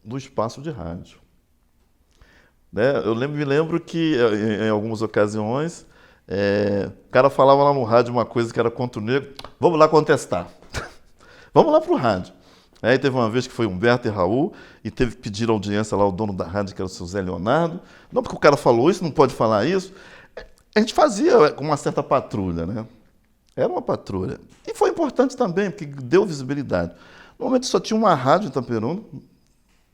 A: do espaço de rádio. Né? Eu me lembro que, em algumas ocasiões, o cara falava lá no rádio uma coisa que era contra o negro, vamos lá contestar. Vamos lá para o rádio. Aí teve uma vez que foi Humberto e Raul, e teve que pedir audiência lá ao dono da rádio, que era o seu Zé Leonardo. Não, porque o cara falou isso, não pode falar isso. A gente fazia com uma certa patrulha, né? Era uma patrulha. E foi importante também, porque deu visibilidade. No momento só tinha uma rádio em Itaperuna,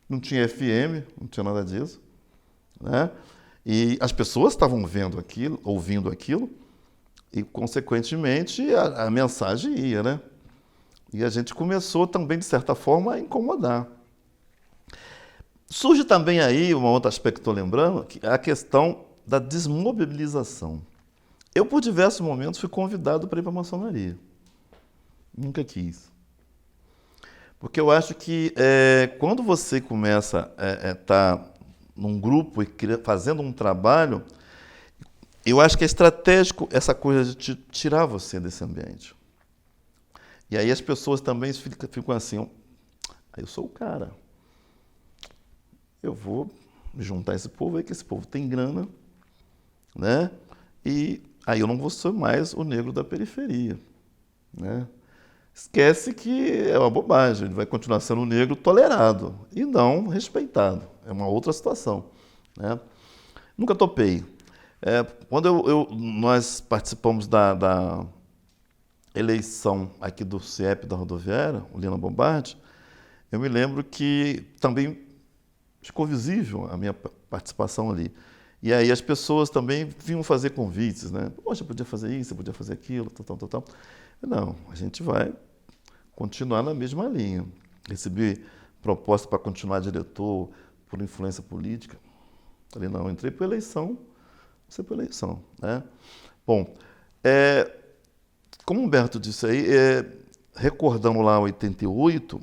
A: não tinha FM, não tinha nada disso. Né? E as pessoas estavam vendo aquilo, ouvindo aquilo, e, consequentemente, a mensagem ia, né? E a gente começou também, de certa forma, a incomodar. Surge também aí, um outro aspecto que estou lembrando, que é a questão da desmobilização. Eu, por diversos momentos, fui convidado para ir para a maçonaria. Nunca quis. Porque eu acho que quando você começa a estar num grupo e fazendo um trabalho, eu acho que é estratégico essa coisa de tirar você desse ambiente. E aí as pessoas também ficam assim, eu sou o cara. Eu vou me juntar a esse povo aí, que esse povo tem grana, né? E aí eu não vou ser mais o negro da periferia. né? Esquece que é uma bobagem, ele vai continuar sendo um negro tolerado e não respeitado. É uma outra situação, né? Nunca topei. Quando nós participamos da eleição aqui do CIEP da rodoviária, o Lina Bombardi, eu me lembro que também ficou visível a minha participação ali. E aí as pessoas também vinham fazer convites, né? Poxa, podia fazer isso, podia fazer aquilo, tal. Não, a gente vai continuar na mesma linha. Recebi proposta para continuar diretor por influência política. Falei, não, eu entrei por eleição, você por eleição, né? Bom, como o Humberto disse aí, recordando lá 88,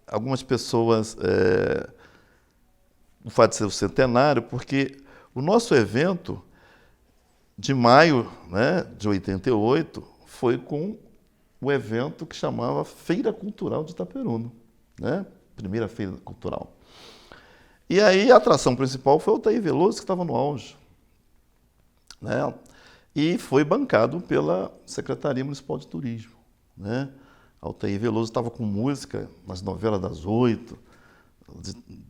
A: algumas pessoas, o fato de ser o centenário, porque o nosso evento de maio, né, de 88 foi com o evento que chamava Feira Cultural de Itaperuna, né? Primeira feira cultural. E aí a atração principal foi o Altair Veloso, que estava no auge, né? E foi bancado pela Secretaria Municipal de Turismo, né? Altair Veloso estava com música nas novelas das 8,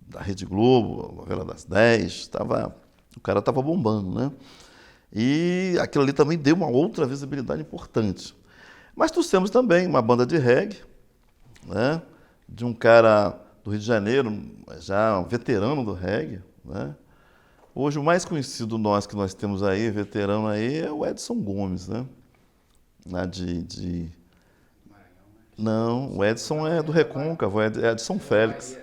A: da Rede Globo, novela das 10, o cara estava bombando, né? E aquilo ali também deu uma outra visibilidade importante. Mas trouxemos também uma banda de reggae, né? De um cara do Rio de Janeiro, já um veterano do reggae, né? Hoje o mais conhecido que nós temos aí, veterano aí, é o Edson Gomes, né? Lá Não, o Edson é do Recôncavo, é Edson Félix.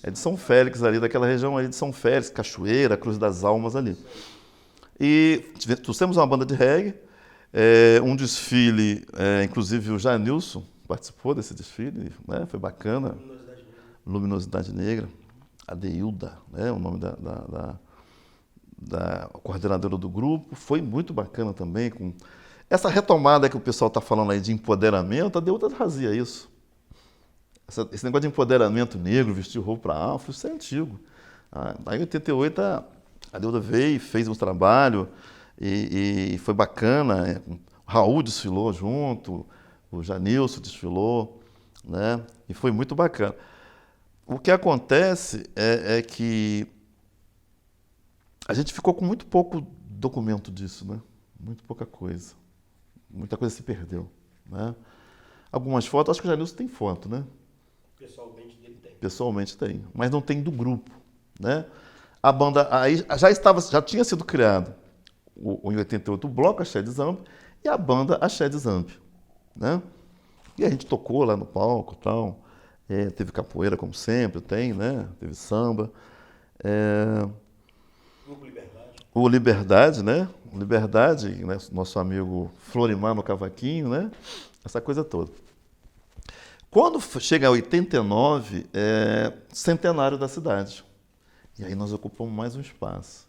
A: Edson Félix ali, daquela região ali de São Félix, Cachoeira, Cruz das Almas ali. E trouxemos uma banda de reggae, um desfile, inclusive o Janilson participou desse desfile, né? Foi bacana. Luminosidade Negra, a Deilda, né? O nome da coordenadora do grupo, foi muito bacana também. Com essa retomada que o pessoal está falando aí de empoderamento, a Deilda trazia isso. Esse negócio de empoderamento negro, vestir roupa afro, isso é antigo. Aí em 88 a Deilda veio e fez um trabalho e foi bacana. O Raul desfilou junto, o Janilson desfilou, né? E foi muito bacana. O que acontece é que a gente ficou com muito pouco documento disso, né? Muito pouca coisa. Muita coisa se perdeu, né? Algumas fotos, acho que o Janilson tem foto, né?
C: Pessoalmente dele tem.
A: Pessoalmente tem, mas não tem do grupo, né? A banda aí já tinha sido criado em 88 o bloco Axé de Zamp e a banda Axé de Zamp, né? E a gente tocou lá no palco, tal. Teve capoeira como sempre, tem, né? Teve samba.
C: Grupo Liberdade.
A: O Liberdade, né? O Liberdade, né? Nosso amigo Florimar no cavaquinho, né? Essa coisa toda. Quando chega a 89, centenário da cidade. E aí nós ocupamos mais um espaço.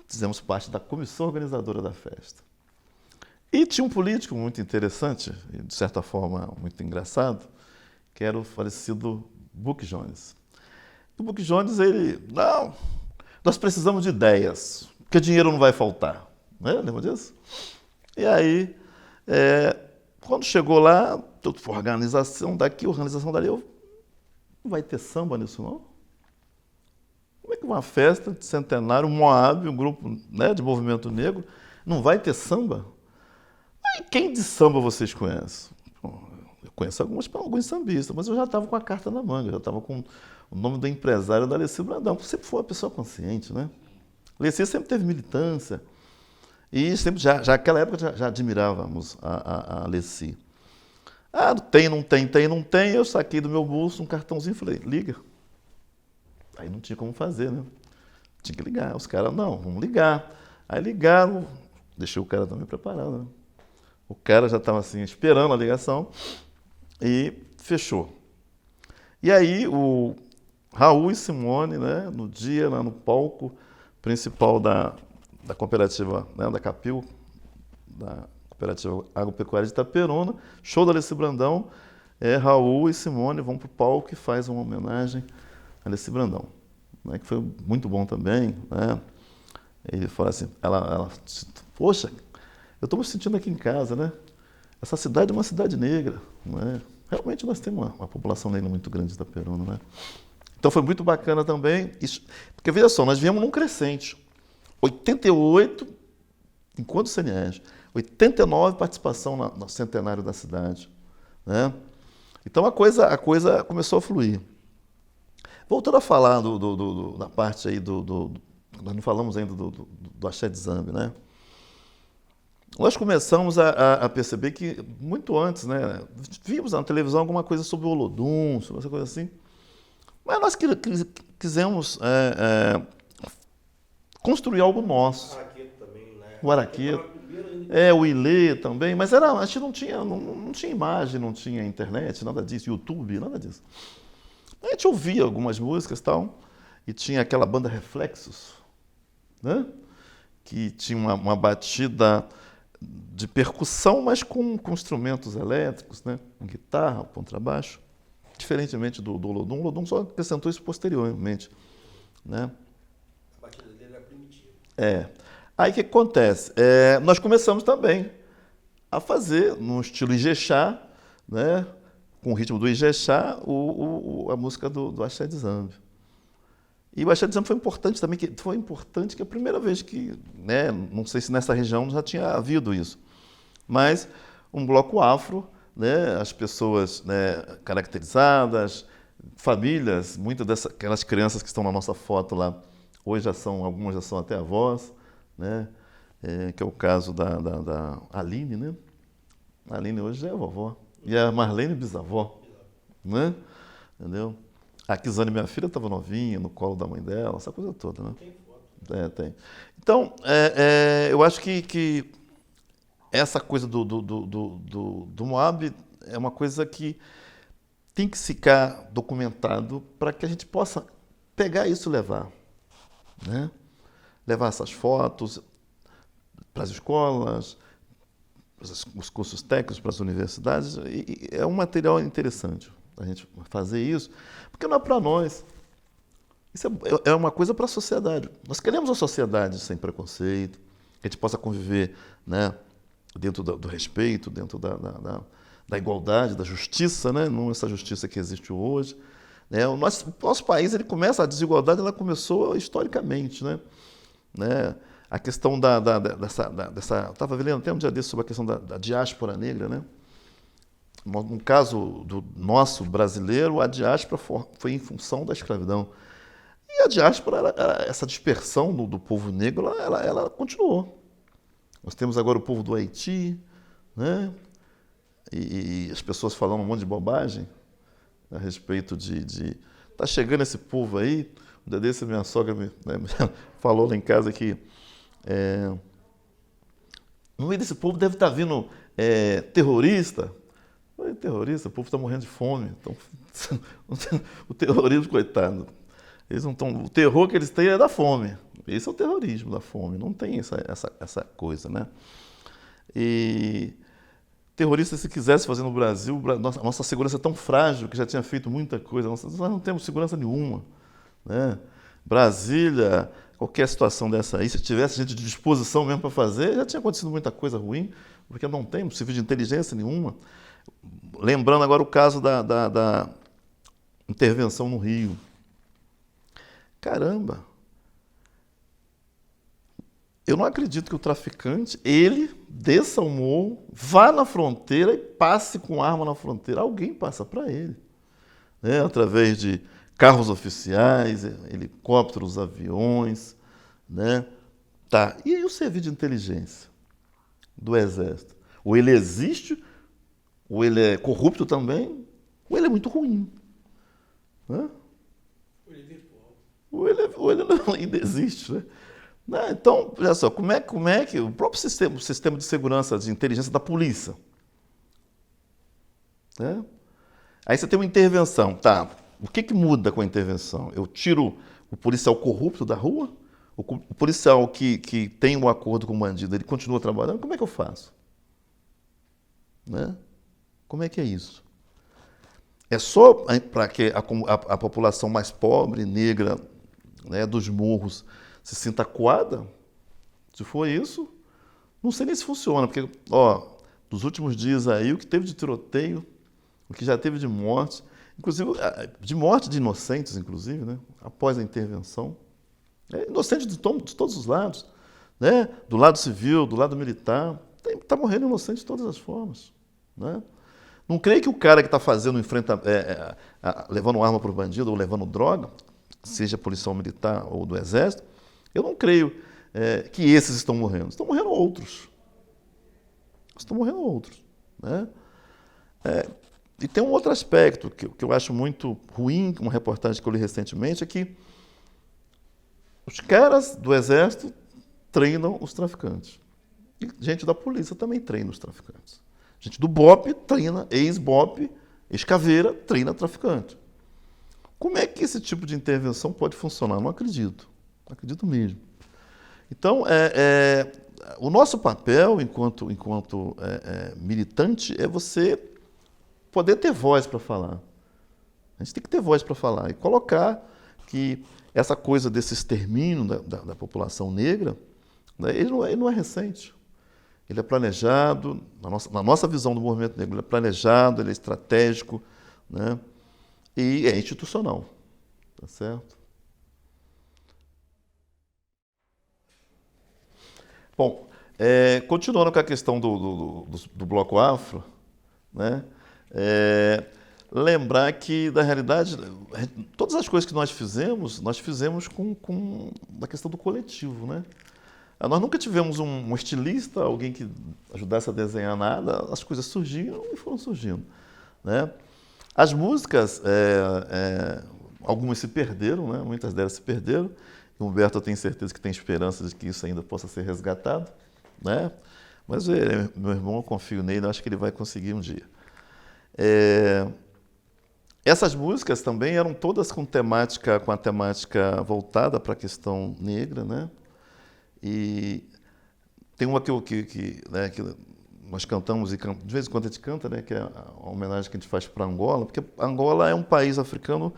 A: Fizemos parte da comissão organizadora da festa. E tinha um político muito interessante, e de certa forma muito engraçado, que era o falecido Buck Jones. O Buck Jones, não, nós precisamos de ideias, porque dinheiro não vai faltar. Né? Lembra disso? E aí, quando chegou lá, organização daqui, organização dali, não vai ter samba nisso não? Como é que uma festa de centenário, um Moab, um grupo, né, de movimento negro, não vai ter samba? Aí, quem de samba vocês conhecem? Eu conheço alguns sambistas, mas eu já estava com a carta na manga, já estava com o nome do empresário da Alessi Brandão, que sempre foi uma pessoa consciente, né? Alessi sempre teve militância, e sempre, já naquela época já admirávamos a Alessi. Não tem, eu saquei do meu bolso um cartãozinho e falei, liga. Aí não tinha como fazer, né? Tinha que ligar. Os caras, não, vamos ligar. Aí ligaram, deixei o cara também preparado, né? O cara já estava assim, esperando a ligação e fechou. E aí o Raul e Simone, né, no dia, lá no palco principal da cooperativa, né, da Capil, da Cooperativa Agropecuária de Itaperuna, show da Alessi Brandão, Raul e Simone vão para o palco e fazem uma homenagem a Alessi Brandão, né, que foi muito bom também, né? Ele falou assim, ela poxa, eu estou me sentindo aqui em casa, né? essa cidade é uma cidade negra, não é? Realmente nós temos uma população negra muito grande em Itaperuna, né? Então foi muito bacana também, isso, porque veja só, nós viemos num crescente. 88, enquanto CNES, 89 participação no centenário da cidade, né? Então a coisa começou a fluir. Voltando a falar da parte aí nós não falamos ainda do Axé de Zambi, né? Nós começamos a perceber que, muito antes, né, vimos na televisão alguma coisa sobre o Olodum, sobre essa coisa assim, mas nós quisemos construir algo nosso.
C: O Araqueto também, né?
A: O Araqueto. O Ilê também, mas a gente não tinha imagem, não tinha internet, nada disso, YouTube, nada disso. A gente ouvia algumas músicas e tal, e tinha aquela banda Reflexos, né? Que tinha uma batida de percussão, mas com instrumentos elétricos, né? Com guitarra, contrabaixo, diferentemente do Olodum. O Olodum só acrescentou isso posteriormente, né?
C: A batida dele era primitiva.
A: Aí o que acontece? Nós começamos também a fazer, no estilo Ijexá, né? Com o ritmo do Ijexá, a música do Axé de Zambi. E o Axé de Zambi foi importante também, que é a primeira vez que, né, não sei se nessa região já tinha havido isso, mas um bloco afro, né, as pessoas, né, caracterizadas, famílias, muitas daquelas crianças que estão na nossa foto lá, hoje algumas já são até avós, né, que é o caso da Aline, né? A Aline hoje já é vovó. E a Marlene bisavó, né? Entendeu? A Kizane, minha filha, estava novinha, no colo da mãe dela, essa coisa toda, né?
C: Tem foto.
A: Tem. Então, eu acho que essa coisa do Moab é uma coisa que tem que ficar documentado para que a gente possa pegar isso e levar, né? Levar essas fotos para as escolas, os cursos técnicos, para as universidades, e é um material interessante a gente fazer isso, porque não é para nós. Isso é uma coisa para a sociedade. Nós queremos uma sociedade sem preconceito, que a gente possa conviver, né, dentro do respeito, dentro da igualdade, da justiça, né, não essa justiça que existe hoje. Né. O nosso país, a desigualdade ela começou historicamente, né? A questão dessa... Estava vendo até um dia desse sobre a questão da diáspora negra, né? No caso do nosso brasileiro, a diáspora foi em função da escravidão. E a diáspora, essa dispersão do povo negro, ela continuou. Nós temos agora o povo do Haiti, né? E as pessoas falando um monte de bobagem a respeito de tá chegando esse povo aí. Um dia desse, minha sogra me falou lá em casa que no meio desse povo deve estar vindo terrorista. Falei, terrorista? O povo está morrendo de fome. Então, o terrorismo, coitado. Eles não tão, o terror que eles têm é da fome. Esse é o terrorismo, da fome. Não tem essa coisa, né? E terrorista, se quisesse fazer no Brasil, a nossa segurança é tão frágil que já tinha feito muita coisa. Nós não temos segurança nenhuma, né? Brasília, qualquer situação dessa aí, se tivesse gente de disposição mesmo para fazer, já tinha acontecido muita coisa ruim, porque não tem serviço de inteligência nenhuma. Lembrando agora o caso da intervenção no Rio. Caramba! Eu não acredito que o traficante, ele desça o morro, vá na fronteira e passe com arma na fronteira. Alguém passa para ele, né? Através de carros oficiais, helicópteros, aviões, né? Tá. E aí o serviço de inteligência do Exército? Ou ele existe, ou ele é corrupto também, ou ele é muito ruim, né? Ou ele ainda existe, né? Então, olha só, como é que o próprio sistema de segurança, de inteligência da polícia, né? Aí você tem uma intervenção, tá? O que muda com a intervenção? Eu tiro o policial corrupto da rua? O policial que tem um acordo com o bandido, ele continua trabalhando? Como é que eu faço? Né? Como é que é isso? É só para que a população mais pobre, negra, né, dos morros, se sinta acuada? Se for isso, não sei nem se funciona, porque, dos últimos dias aí, o que teve de tiroteio, o que já teve de morte, inclusive de morte de inocentes, inclusive, né? Após a intervenção. Inocente de todos os lados, né? Do lado civil, do lado militar. Está morrendo inocente de todas as formas, né? Não creio que o cara que está fazendo levando arma para o bandido ou levando droga, seja policial militar ou do exército, eu não creio que esses estão morrendo. Estão morrendo outros. Né? E tem um outro aspecto que eu acho muito ruim, uma reportagem que eu li recentemente, é que os caras do exército treinam os traficantes. E gente da polícia também treina os traficantes. Gente do BOPE treina, ex-BOPE, ex-caveira, treina traficante. Como é que esse tipo de intervenção pode funcionar? Não acredito. Não acredito mesmo. Então, o nosso papel enquanto militante é você poder ter voz para falar. A gente tem que ter voz para falar e colocar que essa coisa desse extermínio da população negra, né, ele não é recente. Ele é planejado, na nossa visão do movimento negro, ele é planejado, ele é estratégico, né, e é institucional. Tá certo? Bom, continuando com a questão do Bloco Afro, né, lembrar que, na realidade, todas as coisas que nós fizemos com a questão do coletivo, né? Nós nunca tivemos um estilista, alguém que ajudasse a desenhar nada, as coisas surgiram e foram surgindo, né? As músicas, algumas se perderam, né? Muitas delas se perderam. O Humberto, eu tenho certeza que tem esperança de que isso ainda possa ser resgatado, né? Mas meu irmão, eu confio nele, eu acho que ele vai conseguir um dia. Essas músicas também eram todas com a temática voltada para a questão negra, né? E tem uma que nós cantamos, e de vez em quando a gente canta, né? Que é a homenagem que a gente faz para Angola, porque Angola é um país africano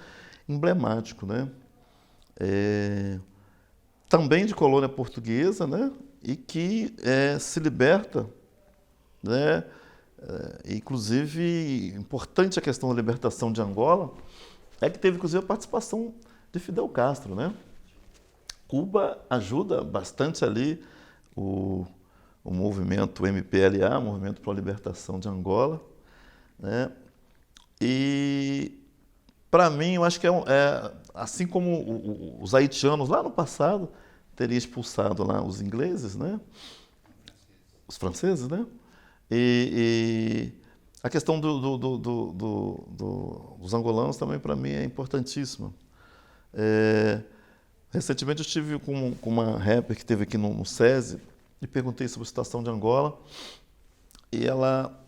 A: emblemático, né? Também de colônia portuguesa, né? E que se liberta, né? Inclusive, importante a questão da libertação de Angola é que teve, inclusive, a participação de Fidel Castro, né? Cuba ajuda bastante ali o movimento MPLA, Movimento para a Libertação de Angola, né? E, para mim, eu acho que assim como os haitianos lá no passado teriam expulsado lá os ingleses, né? Os franceses, né? E a questão dos angolanos também, para mim, é importantíssima. Recentemente eu estive com uma rapper que esteve aqui no SESI e perguntei sobre a situação de Angola, e ela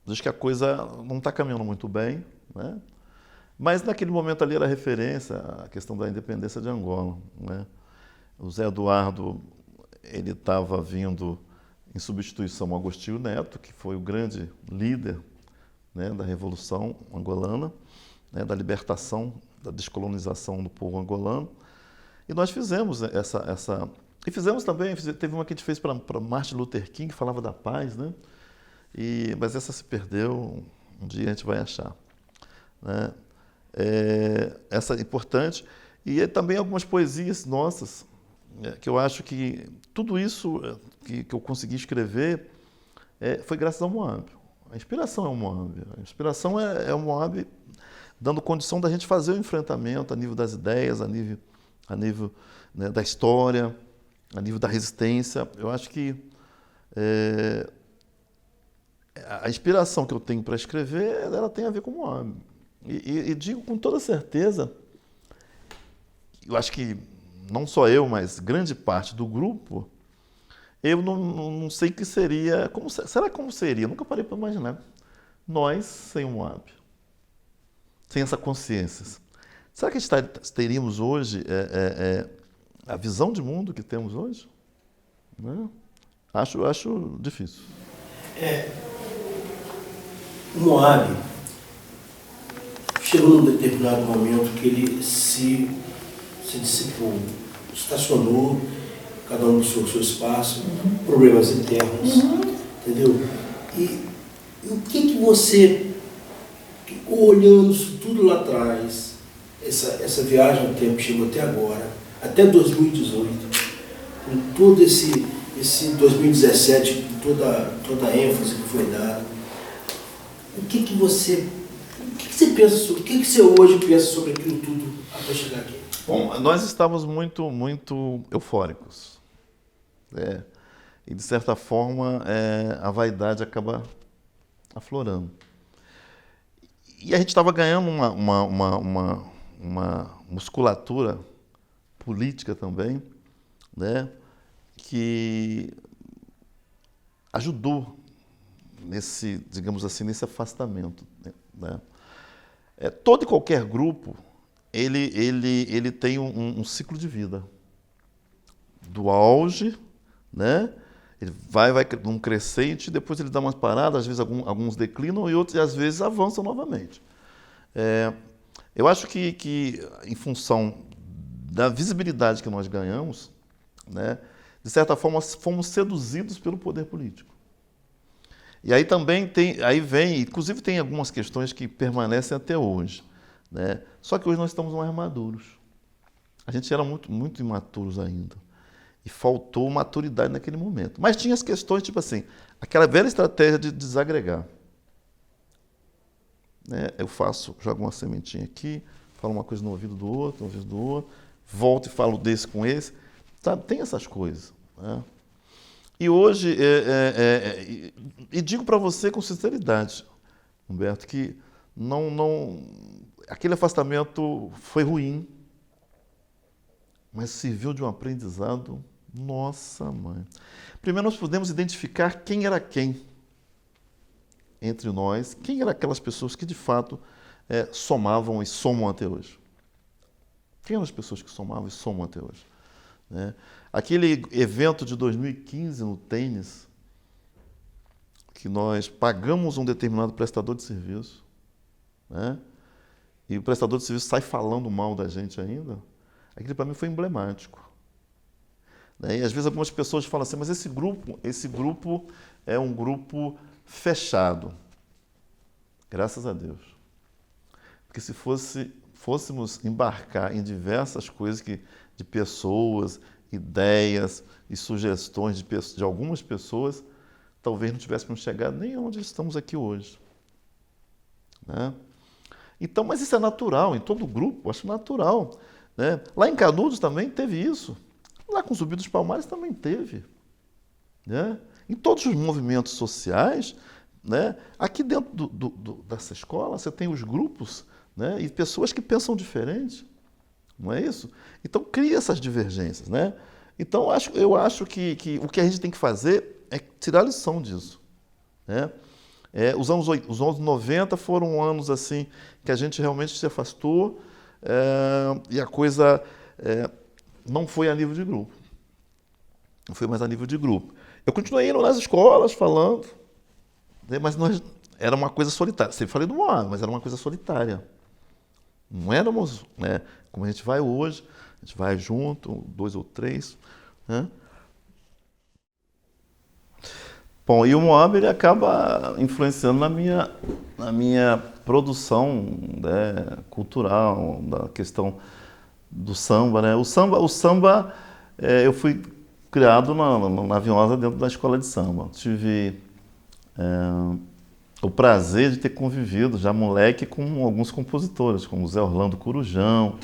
A: diz que a coisa não está caminhando muito bem, né? Mas naquele momento ali era referência à questão da independência de Angola, né? O Zé Eduardo, ele estava vindo em substituição ao Agostinho Neto, que foi o grande líder, né, da Revolução Angolana, né, da libertação, da descolonização do povo angolano. E nós fizemos E fizemos também, teve uma que a gente fez para Martin Luther King, que falava da paz, né? Mas essa se perdeu, um dia a gente vai achar, né? Essa é importante. E também algumas poesias nossas, que eu acho que tudo isso que eu consegui escrever foi graças ao Moab. A inspiração é o Moab. A inspiração é o Moab dando condição da gente fazer o enfrentamento a nível das ideias, a nível né, da história, a nível da resistência. Eu acho que a inspiração que eu tenho para escrever, ela tem a ver com o Moab. E digo com toda certeza, eu acho que não só eu, mas grande parte do grupo, eu não sei o que seria, será como seria? Eu nunca parei para imaginar. Nós sem o Moab, sem essa consciência. Será que teríamos hoje a visão de mundo que temos hoje? Né? Acho difícil.
C: O Moab chegou num determinado momento que ele se dissipou, estacionou, cada um buscou o seu espaço, problemas internos, entendeu? E o que você, olhando isso tudo lá atrás, essa viagem ao tempo chegou até agora, até 2018, com todo esse 2017, com toda a ênfase que foi dada, o que você pensa sobre, o que você hoje pensa sobre aquilo tudo até chegar aqui?
A: Bom, nós estávamos muito eufóricos, né? E de certa forma a vaidade acaba aflorando. E a gente estava ganhando uma musculatura política também, né, que ajudou nesse, digamos assim, nesse afastamento, né? Todo e qualquer grupo, ele tem um ciclo de vida. Do auge, né? Ele vai num crescente, depois ele dá umas paradas, às vezes alguns declinam e outros, às vezes, avançam novamente. Eu acho que em função da visibilidade que nós ganhamos, né, de certa forma, fomos seduzidos pelo poder político. E aí também inclusive tem algumas questões que permanecem até hoje, né? Só que hoje nós estamos mais maduros. A gente era muito imaturos ainda. E faltou maturidade naquele momento. Mas tinha as questões, tipo assim, aquela velha estratégia de desagregar. Né? Eu jogo uma sementinha aqui, falo uma coisa no ouvido do outro, volto e falo desse com esse. Sabe? Tem essas coisas. Né? E hoje, e digo para você com sinceridade, Humberto, que aquele afastamento foi ruim, mas serviu de um aprendizado. Nossa, mãe. Primeiro nós pudemos identificar quem era quem entre nós, quem eram aquelas pessoas que de fato somavam e somam até hoje. Quem eram as pessoas que somavam e somam até hoje? Né? Aquele evento de 2015 no tênis, que nós pagamos um determinado prestador de serviço, né? E o prestador de serviço sai falando mal da gente ainda, aquilo para mim foi emblemático. Né? E às vezes algumas pessoas falam assim, mas esse grupo é um grupo fechado. Graças a Deus. Porque se fôssemos embarcar em diversas coisas de pessoas, ideias e sugestões de algumas pessoas, talvez não tivéssemos chegado nem onde estamos aqui hoje. Né? Então, mas isso é natural, em todo grupo, acho natural. Né? Lá em Canudos também teve isso. Lá com o Zumbi dos Palmares também teve. Né? Em todos os movimentos sociais, né? Aqui dentro dessa escola, você tem os grupos, né? E pessoas que pensam diferente. Não é isso? Então, cria essas divergências. Né? Então, eu acho que o que a gente tem que fazer é tirar lição disso. Né? Os anos 90 foram anos assim que a gente realmente se afastou e a coisa não foi a nível de grupo. Não foi mais a nível de grupo. Eu continuei indo nas escolas falando, né, mas era uma coisa solitária. Sempre falei do Moab, mas era uma coisa solitária. Não éramos, né, como a gente vai hoje, a gente vai junto, 2 ou 3. Né? Bom, e o Moab ele acaba influenciando na minha produção, né, cultural, da questão do samba. Né? O samba eu fui criado na Vinhosa dentro da escola de samba. Tive o prazer de ter convivido já moleque com alguns compositores, como Zé Orlando Corujão.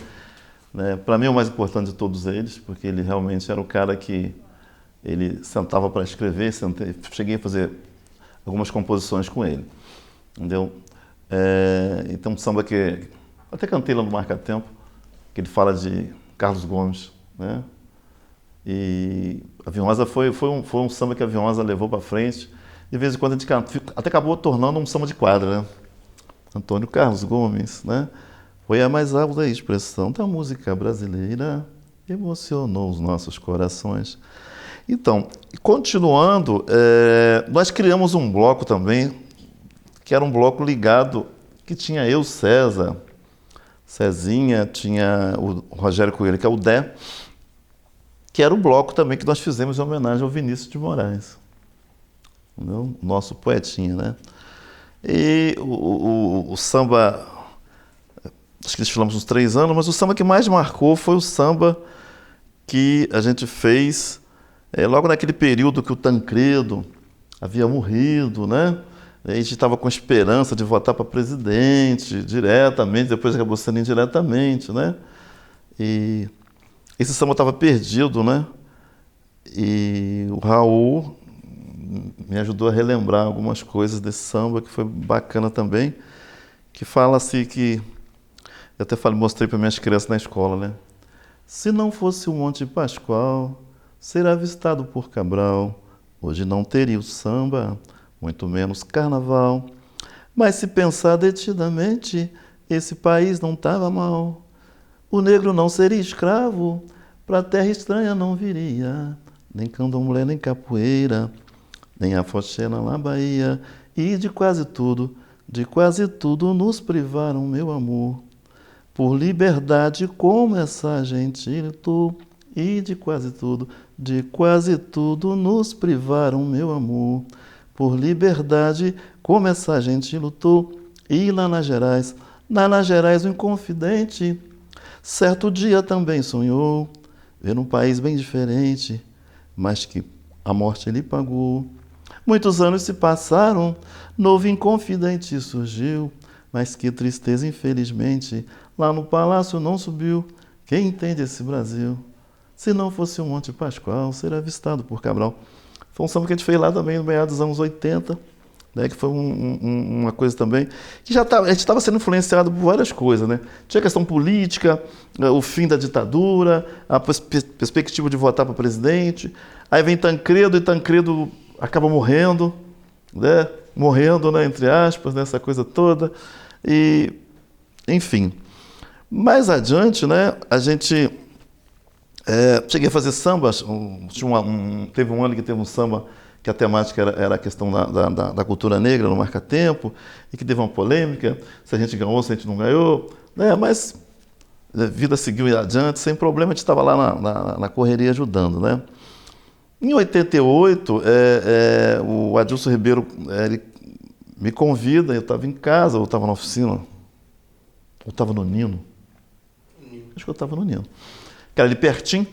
A: Né? Para mim, o mais importante de todos eles, porque ele realmente era o cara que ele sentava para escrever, cheguei a fazer algumas composições com ele. Entendeu? Então, um samba que até cantei lá no Marca Tempo, que ele fala de Carlos Gomes. Né? E a Vinhosa foi um samba que a Vinhosa levou para frente. De vez em quando a gente até acabou tornando um samba de quadra. Né? Antônio Carlos Gomes, né? Foi a mais alta expressão da música brasileira, emocionou os nossos corações. Então, continuando, nós criamos um bloco também, que era um bloco ligado, que tinha eu, César, Cezinha, tinha o Rogério Coelho, que é o Dé, que era um bloco também que nós fizemos em homenagem ao Vinícius de Moraes. entendeu? Nosso poetinha, né? E o samba, acho que desfilamos uns 3 anos, mas o samba que mais marcou foi o samba que a gente fez logo naquele período que o Tancredo havia morrido, né? A gente estava com esperança de votar para presidente diretamente, depois acabou sendo indiretamente, né? E esse samba estava perdido, né? E o Raul me ajudou a relembrar algumas coisas desse samba, que foi bacana também, que fala-se que... Eu até mostrei para minhas crianças na escola, né? Se não fosse o Monte Pascoal, ser avistado por Cabral, hoje não teria o samba, muito menos carnaval. Mas se pensar detidamente, esse país não estava mal. O negro não seria escravo, pra terra estranha não viria, nem candomblé, nem capoeira, nem afoxé na Bahia. E de quase tudo nos privaram, meu amor. Por liberdade como essa gente lutou. E de quase tudo nos privaram, meu amor. Por liberdade como essa gente lutou. E lá nas Gerais, o Inconfidente, certo dia também sonhou ver um país bem diferente, mas que a morte ele pagou. Muitos anos se passaram, novo Inconfidente surgiu, mas que tristeza, infelizmente, lá no palácio não subiu. Quem entende esse Brasil? Se não fosse o Monte Pascoal, ser avistado por Cabral. Foi um samba que a gente fez lá também no meados dos anos 80, né, que foi uma coisa também que a gente estava sendo influenciado por várias coisas, né? Tinha a questão política, o fim da ditadura, a perspectiva de votar para presidente. Aí vem Tancredo, e Tancredo acaba morrendo, né? Morrendo, né, entre aspas, nessa coisa toda. E, enfim. Mais adiante, né, a gente... cheguei a fazer samba, teve um ano que teve um samba que a temática era a questão da cultura negra no Marca-Tempo, e que teve uma polêmica, se a gente ganhou, se a gente não ganhou, né? Mas a vida seguiu adiante, sem problema, a gente estava lá na correria ajudando, né? Em 88, o Adilson Ribeiro ele me convida, eu estava em casa, ou estava na oficina, ou estava no Nino. Acho que eu estava no Nino. Que era ali pertinho.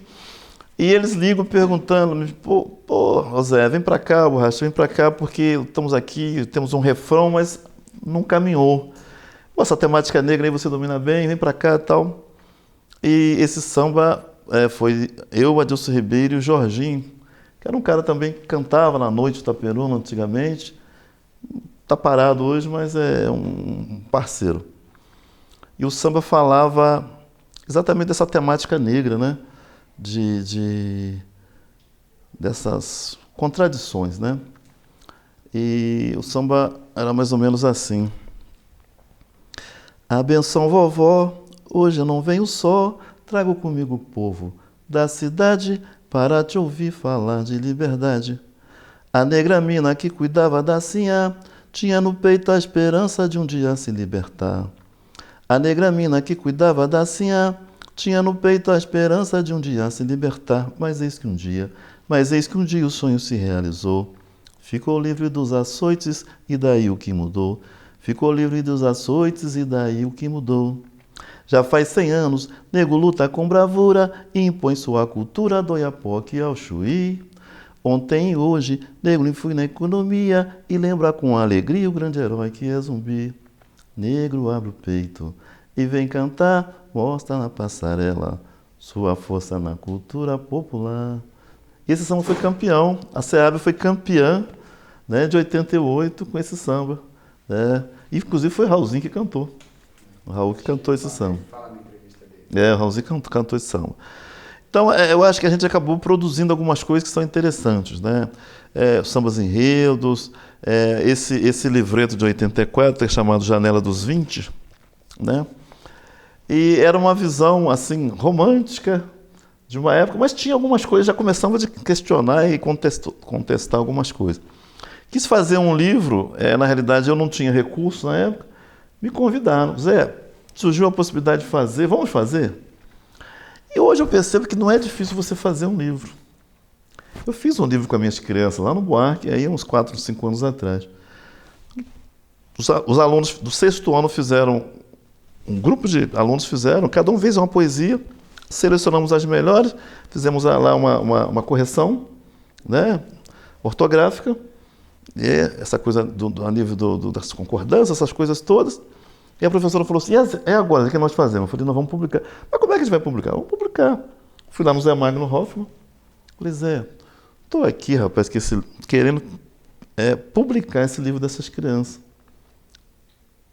A: E eles ligam perguntando, pô, Zé, vem pra cá, Borracha, vem pra cá, porque estamos aqui, temos um refrão, mas não caminhou. Essa temática negra aí você domina bem, vem pra cá e tal. E esse samba foi eu, Adilson Ribeiro e o Jorginho, que era um cara também que cantava na noite do Itaperuna antigamente. Tá parado hoje, mas é um parceiro. E o samba falava exatamente dessa temática negra, né? Dessas contradições, né? E o samba era mais ou menos assim. Abenção, vovó, hoje eu não venho só, trago comigo o povo da cidade para te ouvir falar de liberdade. A negra mina que cuidava da sinhá tinha no peito a esperança de um dia se libertar. A negra mina que cuidava da sinhá tinha no peito a esperança de um dia se libertar, mas eis que um dia o sonho se realizou. Ficou livre dos açoites e daí o que mudou? Ficou livre dos açoites e daí o que mudou? Já faz 100 anos, nego luta com bravura e impõe sua cultura do Oiapoque ao Chuí. Ontem e hoje, nego influi na economia e lembra com alegria o grande herói que é Zumbi. Negro abre o peito e vem cantar, mostra na passarela sua força na cultura popular. E esse samba foi campeão, a SEAB foi campeã, né, de 88 com esse samba. Né? E, inclusive foi Raulzinho que cantou. O Raul que cantou esse samba. O Raulzinho cantou esse samba. Então, eu acho que a gente acabou produzindo algumas coisas que são interessantes, né? Sambas enredos, esse livreto de 84, chamado Janela dos 20, né? E era uma visão, assim, romântica de uma época, mas tinha algumas coisas, já começamos a questionar e contestar algumas coisas. Quis fazer um livro, na realidade eu não tinha recurso na época, me convidaram, Zé, surgiu a possibilidade de fazer, vamos fazer? E hoje eu percebo que não é difícil você fazer um livro. Eu fiz um livro com as minhas crianças lá no Buarque, aí uns 4, 5 anos atrás. Os alunos do 6º ano fizeram, um grupo de alunos fizeram, cada um fez uma poesia, selecionamos as melhores, fizemos lá uma correção, né, ortográfica, e essa coisa a nível das concordâncias, essas coisas todas. E a professora falou assim, é agora, o que nós fazemos? Eu falei, nós vamos publicar. Mas como é que a gente vai publicar? Vamos publicar. Fui lá no Zé Magno Hoffmann, falei, Zé, estou aqui, rapaz, querendo publicar esse livro dessas crianças.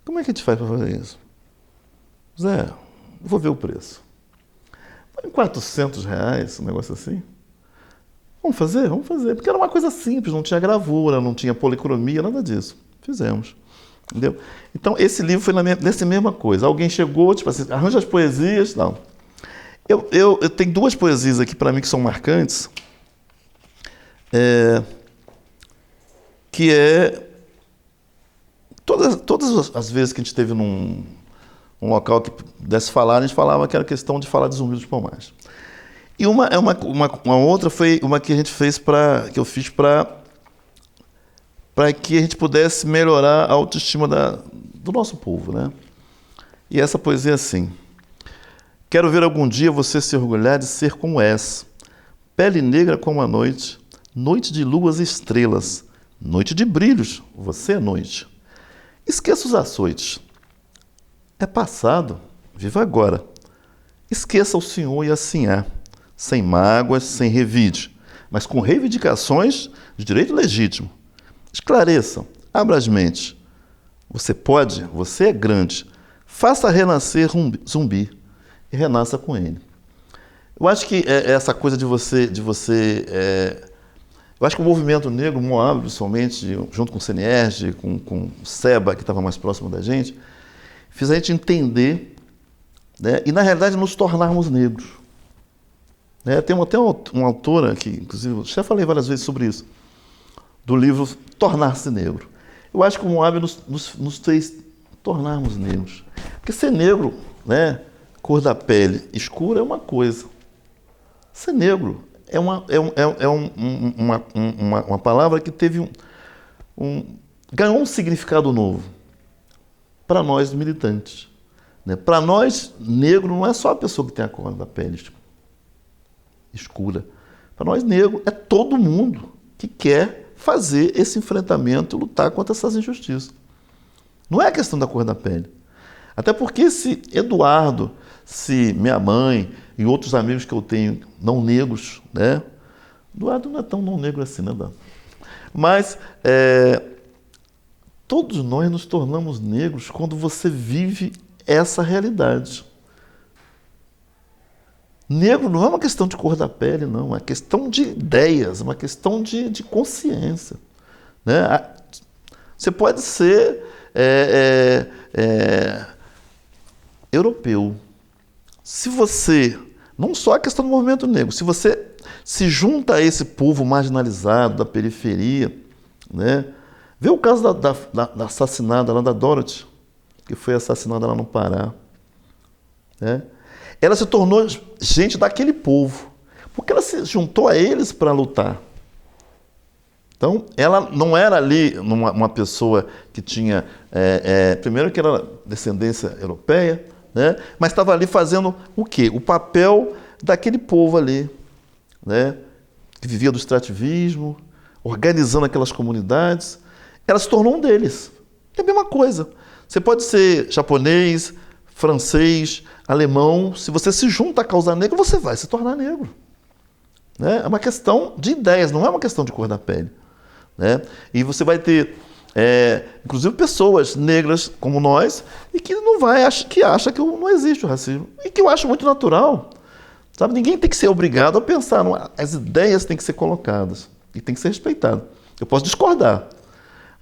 A: Como é que a gente faz para fazer isso? Zé, vou ver o preço. Foi R$400, um negócio assim. Vamos fazer? Vamos fazer. Porque era uma coisa simples, não tinha gravura, não tinha policromia, nada disso. Fizemos. Entendeu? Então, esse livro foi nessa mesma coisa. Alguém chegou, tipo assim, arranja as poesias, não. Eu tenho 2 poesias aqui para mim que são marcantes, que todas as vezes que a gente esteve num local que pudesse falar, a gente falava que era questão de falar de Zumbi dos Palmares. E uma outra foi uma que a gente fez que eu fiz para que a gente pudesse melhorar a autoestima do nosso povo, né? E essa poesia é assim: quero ver algum dia você se orgulhar de ser como és, pele negra como a noite, noite de luas e estrelas, noite de brilhos, você é noite. Esqueça os açoites. É passado, viva agora. Esqueça o senhor e assim é, sem mágoas, sem revide, mas com reivindicações de direito legítimo. Esclareçam, abra as mentes. Você pode, você é grande. Faça renascer Zumbi e renasça com ele. Eu acho que essa coisa de você eu acho que o movimento negro, o Moab, principalmente, junto com o CNERJ, com o SEBA, que estava mais próximo da gente, fez a gente entender, né, e, na realidade, nos tornarmos negros. Tem até uma autora, que, inclusive, já falei várias vezes sobre isso, do livro Tornar-se Negro. Eu acho que o Moab nos fez tornarmos negros. Porque ser negro, né, cor da pele escura é uma coisa. Ser negro uma palavra que teve ganhou um significado novo para nós militantes. Né? Para nós, negro não é só a pessoa que tem a cor da pele escura. Para nós, negro é todo mundo que quer fazer esse enfrentamento e lutar contra essas injustiças. Não é a questão da cor da pele. Até porque se Eduardo, se minha mãe e outros amigos que eu tenho não negros, né? Eduardo não é tão não negro assim, né, Dan? Mas todos nós nos tornamos negros quando você vive essa realidade. Negro não é uma questão de cor da pele, não. É uma questão de ideias, uma questão de consciência. Né? Você pode ser europeu. Se você, não só a questão do movimento negro, se você se junta a esse povo marginalizado, da periferia, né? Vê o caso da assassinada lá da Dorothy, que foi assassinada lá no Pará. Né? Ela se tornou gente daquele povo, porque ela se juntou a eles para lutar. Então, ela não era ali uma pessoa que tinha, primeiro que era descendência europeia, né? Mas estava ali fazendo o quê? O papel daquele povo ali, né? Que vivia do extrativismo, organizando aquelas comunidades. Ela se tornou um deles. É a mesma coisa. Você pode ser japonês, francês, alemão. Se você se junta à causa negra, você vai se tornar negro. Né? É uma questão de ideias, não é uma questão de cor da pele. Né? E você vai ter, inclusive, pessoas negras como nós e que acha que não existe o racismo. E que eu acho muito natural. Sabe? Ninguém tem que ser obrigado a pensar. As ideias têm que ser colocadas e têm que ser respeitadas. Eu posso discordar,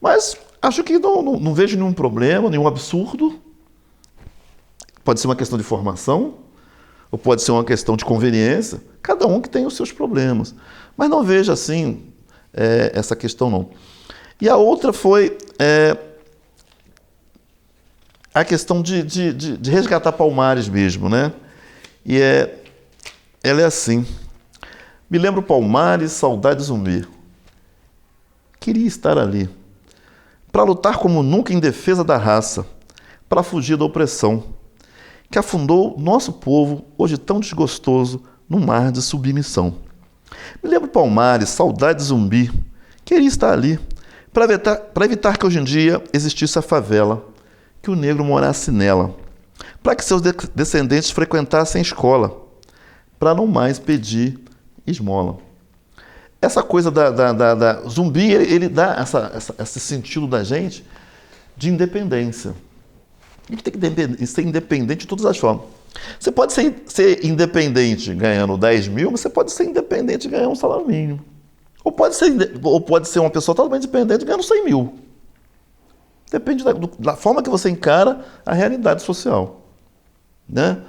A: mas acho que não vejo nenhum problema, nenhum absurdo. Pode ser uma questão de formação, ou pode ser uma questão de conveniência. Cada um que tem os seus problemas. Mas não vejo assim essa questão, não. E a outra foi a questão de resgatar Palmares mesmo, né? E ela é assim: Me lembro Palmares, saudade Zumbi. Queria estar ali, para lutar como nunca em defesa da raça, para fugir da opressão, que afundou nosso povo, hoje tão desgostoso, num mar de submissão. Me lembro Palmares, saudade Zumbi. Queria estar ali, para evitar que hoje em dia existisse a favela, que o negro morasse nela, para que seus descendentes frequentassem a escola, para não mais pedir esmola. Essa coisa da Zumbi, ele dá esse sentido da gente de independência. A gente tem que ser independente de todas as formas. Você pode ser independente ganhando 10 mil, mas você pode ser independente ganhando um salário mínimo. Ou pode ser uma pessoa totalmente independente ganhando 100 mil. Depende da forma que você encara a realidade social. Né?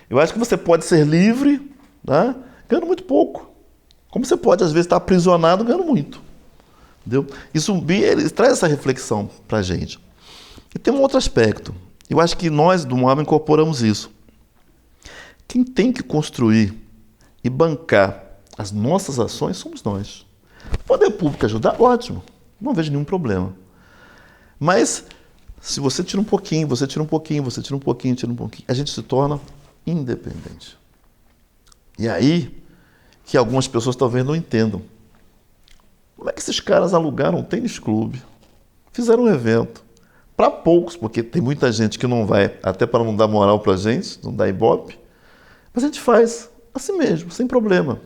A: Eu acho que você pode ser livre, né, ganhando muito pouco. Como você pode, às vezes, estar aprisionado ganhando muito. Entendeu? E Zumbi, ele traz essa reflexão para a gente. E tem um outro aspecto. Eu acho que nós, do Moab, incorporamos isso. Quem tem que construir e bancar as nossas ações somos nós. O poder público ajudar, ótimo. Não vejo nenhum problema. Mas, se você tira um pouquinho, você tira um pouquinho, você tira um pouquinho, a gente se torna independente. E aí, que algumas pessoas talvez não entendam. Como é que esses caras alugaram um tênis clube, fizeram um evento, para poucos, porque tem muita gente que não vai, até para não dar moral para a gente, não dar ibope, mas a gente faz assim mesmo, sem problema.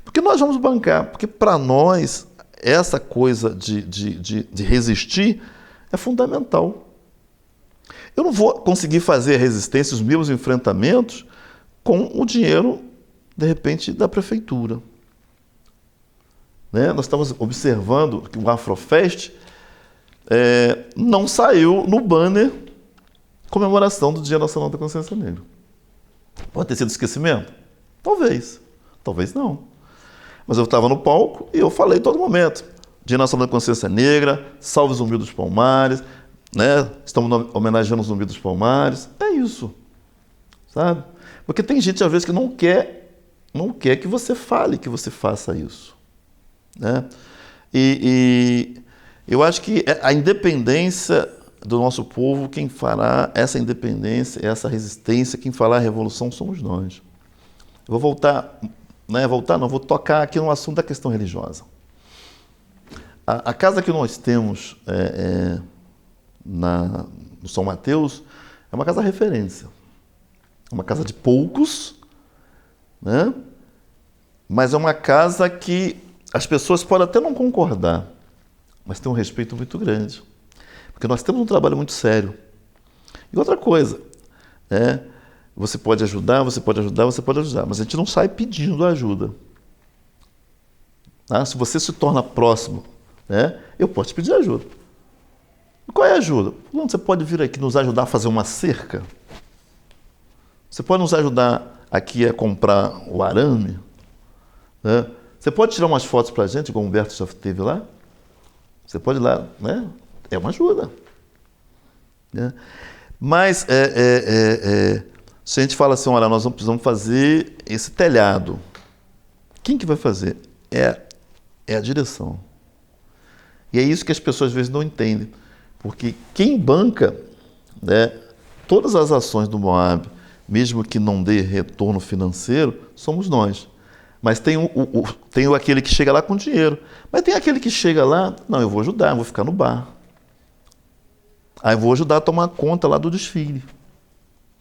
A: Porque nós vamos bancar, porque para nós essa coisa de resistir é fundamental. Eu não vou conseguir fazer a resistência, os meus enfrentamentos, com o dinheiro, de repente, da prefeitura. Né? Nós estamos observando que o Afrofest não saiu no banner comemoração do Dia Nacional da Consciência Negra. Pode ter sido esquecimento? Talvez. Talvez não. Mas eu estava no palco e eu falei em todo momento. Dia Nacional da Consciência Negra, salve Zumbi dos Palmares, né? Estamos homenageando o Zumbi dos Palmares. É isso. Sabe? Porque tem gente, às vezes, que não quer que você fale, que você faça isso. Né? E eu acho que a independência do nosso povo, quem fará essa independência, essa resistência, quem fará a revolução somos nós. Eu vou voltar, vou tocar aqui no assunto da questão religiosa. A casa que nós temos no São Mateus é uma casa referência. É uma casa de poucos, né? Mas é uma casa que as pessoas podem até não concordar, mas tem um respeito muito grande. Porque nós temos um trabalho muito sério. E outra coisa, você pode ajudar, mas a gente não sai pedindo ajuda. Tá? Se você se torna próximo, eu posso te pedir ajuda. E qual é a ajuda? Não, você pode vir aqui nos ajudar a fazer uma cerca? Você pode nos ajudar aqui a comprar o arame? Né? Você pode tirar umas fotos para a gente, como o Humberto já teve lá? Você pode ir lá, né? É uma ajuda. Né? Mas se a gente fala assim, olha, nós precisamos fazer esse telhado. Quem que vai fazer? É a direção. E é isso que as pessoas às vezes não entendem. Porque quem banca, todas as ações do Moab, mesmo que não dê retorno financeiro, somos nós. Mas tem aquele que chega lá com dinheiro. Mas tem aquele que chega lá, não, eu vou ajudar, eu vou ficar no bar. Aí eu vou ajudar a tomar conta lá do desfile.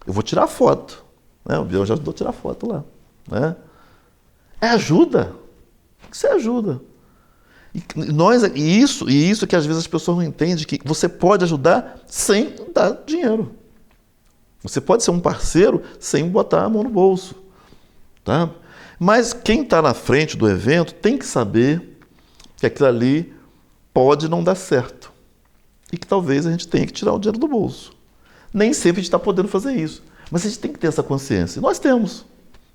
A: Eu vou tirar foto. Né? O Biel já ajudou a tirar foto lá. Né? É ajuda. Isso é ajuda. E isso que às vezes as pessoas não entendem, que você pode ajudar sem dar dinheiro. Você pode ser um parceiro sem botar a mão no bolso. Tá? Mas quem está na frente do evento tem que saber que aquilo ali pode não dar certo. E que talvez a gente tenha que tirar o dinheiro do bolso. Nem sempre a gente está podendo fazer isso. Mas a gente tem que ter essa consciência. E nós temos.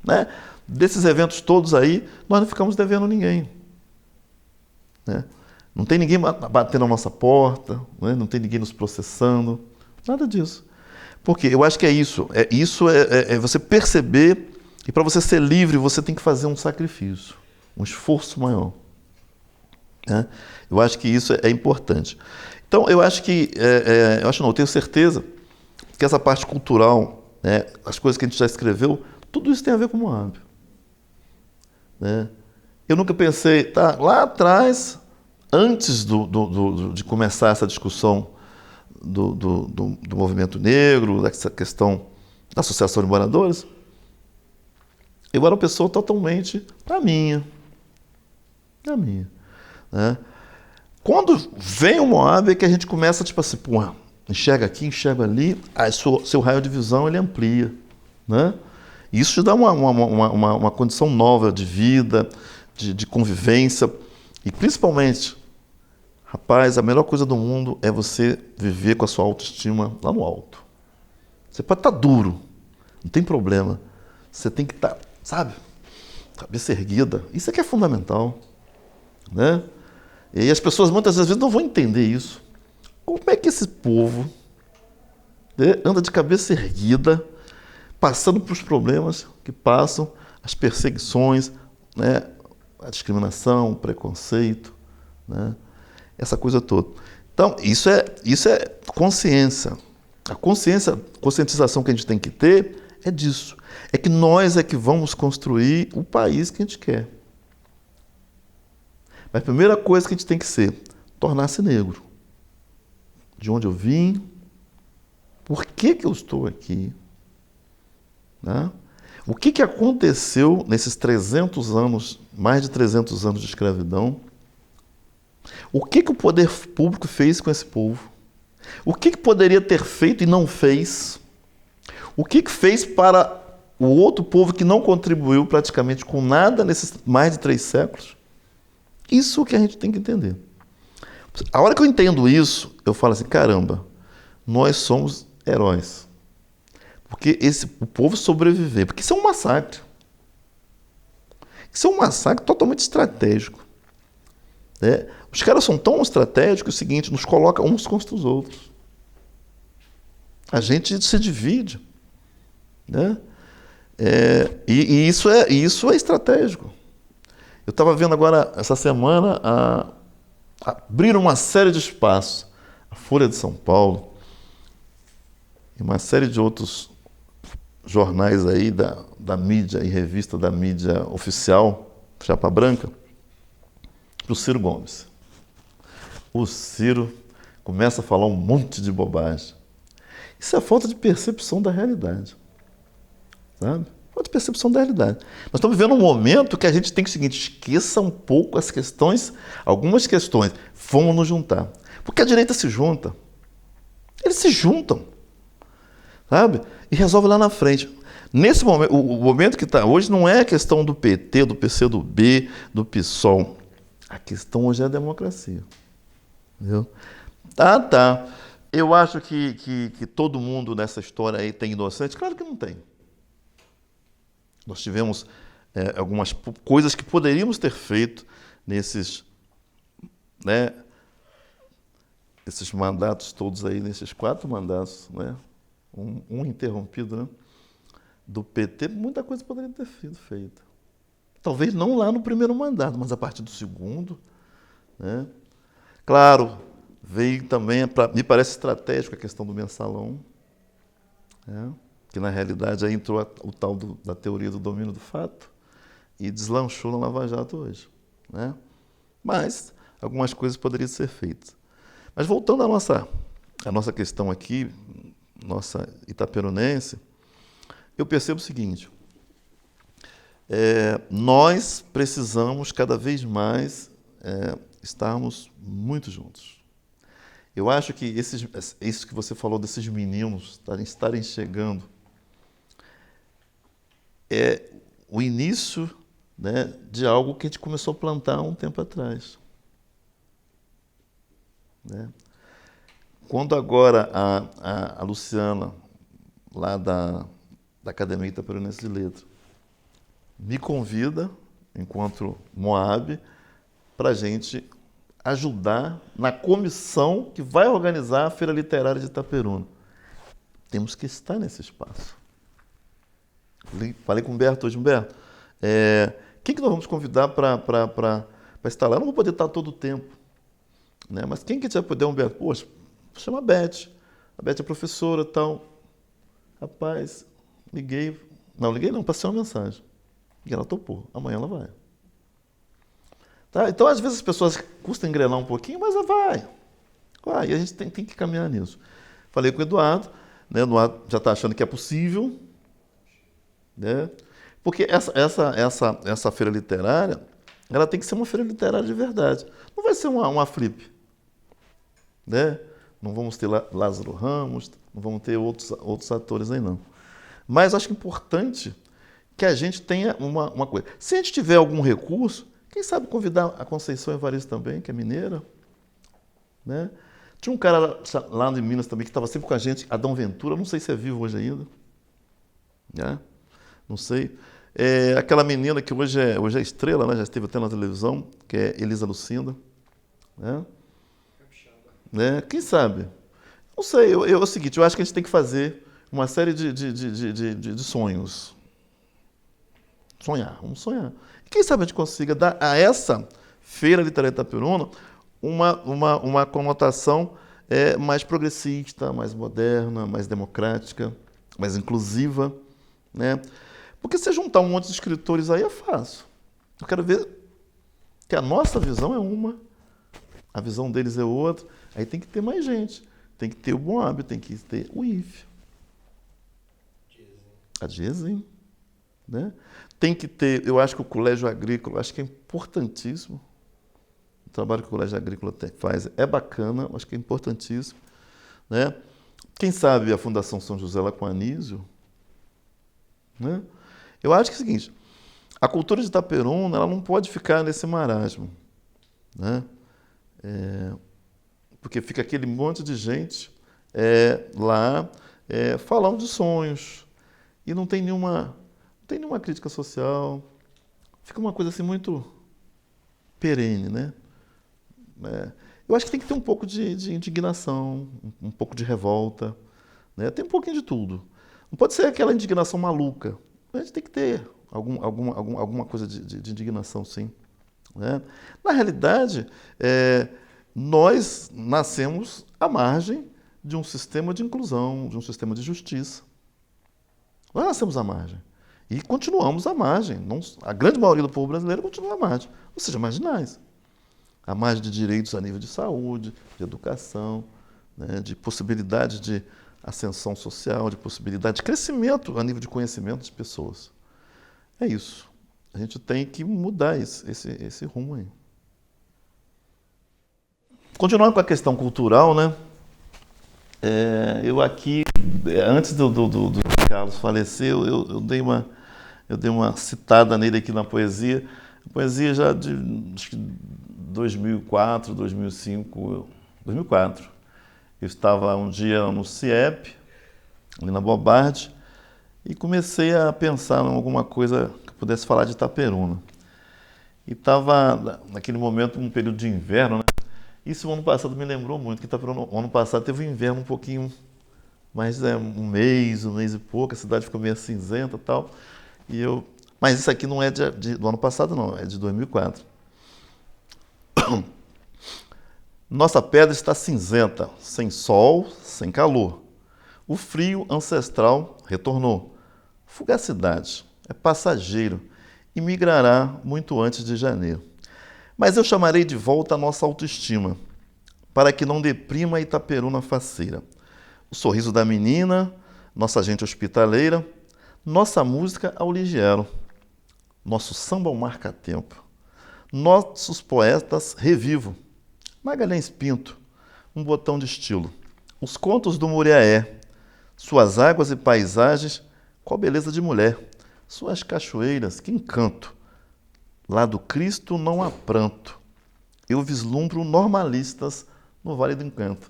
A: Né? Desses eventos todos aí, nós não ficamos devendo ninguém. Né? Não tem ninguém batendo na nossa porta, né? Não tem ninguém nos processando. Nada disso. Porque eu acho que é isso. É você perceber que para você ser livre, você tem que fazer um sacrifício. um esforço maior. Né? Eu acho que isso é importante. Então, eu acho que, eu tenho certeza que essa parte cultural, né, as coisas que a gente já escreveu, tudo isso tem a ver com o Moab. Né? Eu nunca pensei, lá atrás, antes de começar essa discussão do movimento negro, dessa questão da associação de moradores, eu era uma pessoa totalmente na minha. Né? Quando vem o Moab é que a gente começa, tipo assim, enxerga aqui, enxerga ali, aí seu raio de visão ele amplia. Né? E isso te dá uma condição nova de vida, de convivência, e principalmente, rapaz, a melhor coisa do mundo é você viver com a sua autoestima lá no alto. Você pode estar duro, não tem problema. Você tem que estar, sabe, cabeça erguida. Isso aqui é fundamental. Né? E as pessoas muitas vezes não vão entender isso. Como é que esse povo, né, anda de cabeça erguida, passando por os problemas que passam, as perseguições, né, a discriminação, o preconceito, né, essa coisa toda. Então, isso é consciência. A conscientização que a gente tem que ter é disso. É que nós é que vamos construir o país que a gente quer. Mas a primeira coisa que a gente tem que ser, tornar-se negro. De onde eu vim, por que eu estou aqui, né? O que aconteceu nesses 300 anos, mais de 300 anos de escravidão? O que o poder público fez com esse povo? O que poderia ter feito e não fez? O que fez para o outro povo que não contribuiu praticamente com nada nesses mais de 3 séculos? Isso que a gente tem que entender. A hora que eu entendo isso, eu falo assim, caramba, nós somos heróis. Porque o povo sobreviver. Porque isso é um massacre. Isso é um massacre totalmente estratégico. Né? Os caras são tão estratégicos, é o seguinte, nos coloca uns contra os outros. A gente se divide. Né? E isso é estratégico. Eu estava vendo agora, essa semana, abriram uma série de espaços. A Folha de São Paulo e uma série de outros jornais aí da mídia e revista da mídia oficial, chapa branca, para o Ciro Gomes. O Ciro começa a falar um monte de bobagem. Isso é falta de percepção da realidade. Sabe? Falta de percepção da realidade. Nós estamos vivendo um momento que a gente tem que o seguinte, esqueça um pouco as questões, algumas questões, vamos nos juntar. Porque a direita se junta. Eles se juntam. Sabe? E resolve lá na frente. Nesse momento, o momento que está hoje não é a questão do PT, do PCdoB, do PSOL. A questão hoje é a democracia. Entendeu? Tá. Eu acho que todo mundo nessa história aí tem inocente. Claro que não tem. Nós tivemos algumas coisas que poderíamos ter feito nesses, né, esses mandatos todos aí, nesses 4 mandatos, né, um interrompido, né, do PT, muita coisa poderia ter sido feita. Talvez não lá no primeiro mandato, mas a partir do segundo. Né. Claro, veio também, me parece estratégico a questão do mensalão, né, que na realidade aí entrou o tal da teoria do domínio do fato e deslanchou na Lava Jato hoje. Né? Mas algumas coisas poderiam ser feitas. Mas voltando à nossa questão aqui, nossa itaperunense, eu percebo o seguinte, nós precisamos cada vez mais estarmos muito juntos. Eu acho que isso que você falou desses meninos estarem chegando é o início, né, de algo que a gente começou a plantar há um tempo atrás. Né? Quando agora a Luciana, lá da Academia Itaperunense de Letras, me convida, enquanto Moab, para a gente ajudar na comissão que vai organizar a Feira Literária de Itaperuna. Temos que estar nesse espaço. Falei com o Humberto hoje, Humberto, quem que nós vamos convidar para estar lá? Eu não vou poder estar todo o tempo, né? Mas quem que já puder, Humberto? Poxa, chama a Beth. A Beth é professora e tal. Rapaz, liguei. Não, liguei não, passei uma mensagem. E ela topou. Amanhã ela vai. Tá? Então, às vezes, as pessoas custam engrenar um pouquinho, mas ela vai. Vai, e a gente tem que caminhar nisso. Falei com o Eduardo, né? O Eduardo já está achando que é possível, né? Porque essa feira literária, ela tem que ser uma feira literária de verdade. Não vai ser uma flip, né? Não vamos ter Lázaro Ramos, não vamos ter outros atores aí, não. Mas acho importante que a gente tenha uma coisa. Se a gente tiver algum recurso, quem sabe convidar a Conceição Evaristo também, que é mineira, né? Tinha um cara lá em Minas também que estava sempre com a gente, Adão Ventura, não sei se é vivo hoje ainda, né? Não sei. Aquela menina que hoje é estrela, né? Já esteve até na televisão, que é Elisa Lucinda, né? Quem sabe? Não sei, é o seguinte, eu acho que a gente tem que fazer uma série de sonhos. Vamos sonhar. E quem sabe a gente consiga dar a essa Feira Literária Itaperuna uma conotação mais progressista, mais moderna, mais democrática, mais inclusiva, né? Porque se juntar um monte de escritores aí é fácil. Eu quero ver que a nossa visão é uma, a visão deles é outra, aí tem que ter mais gente. Tem que ter o Moab, tem que ter o IFE. A Diezen, né? Tem que ter, eu acho que o Colégio Agrícola, acho que é importantíssimo. O trabalho que o Colégio Agrícola faz é bacana, acho que é importantíssimo, né? Quem sabe a Fundação São José lá com a Anísio, né? Eu acho que é o seguinte, a cultura de Itaperuna, ela não pode ficar nesse marasmo, né? Porque fica aquele monte de gente lá falando de sonhos e não tem nenhuma crítica social. Fica uma coisa assim muito perene, né? Eu acho que tem que ter um pouco de indignação, um pouco de revolta, né? Tem um pouquinho de tudo. Não pode ser aquela indignação maluca. A gente tem que ter alguma coisa de indignação, sim, né? Na realidade, nós nascemos à margem de um sistema de inclusão, de um sistema de justiça. Nós nascemos à margem. E continuamos à margem. A grande maioria do povo brasileiro continua à margem. Ou seja, marginais. À margem de direitos a nível de saúde, de educação, né, de possibilidade de ascensão social, de possibilidade de crescimento a nível de conhecimento das pessoas. É isso. A gente tem que mudar esse rumo aí. Continuando com a questão cultural, né? Eu aqui, antes do Carlos falecer, eu dei uma citada nele aqui na poesia. A poesia já de acho que 2004, 2005, 2004. Eu estava um dia no CIEP, ali na Bobardi, e comecei a pensar em alguma coisa que pudesse falar de Itaperuna. E estava, naquele momento, um período de inverno, né? Isso, o ano passado, me lembrou muito, que Itaperuna, o ano passado teve um inverno um pouquinho mais, um mês e pouco, a cidade ficou meio cinzenta e tal. Mas isso aqui não é do ano passado, não, é de 2004. Nossa pedra está cinzenta, sem sol, sem calor. O frio ancestral retornou. Fugacidade, é passageiro e migrará muito antes de janeiro. Mas eu chamarei de volta a nossa autoestima, para que não deprima a Itaperuna faceira. O sorriso da menina, nossa gente hospitaleira, nossa música ao ligiero, nosso samba ao marca-tempo, nossos poetas revivo, Magalhães Pinto, um botão de estilo, os contos do Muriaé, suas águas e paisagens, qual beleza de mulher, suas cachoeiras, que encanto, lá do Cristo não há pranto, eu vislumbro normalistas no Vale do Encanto.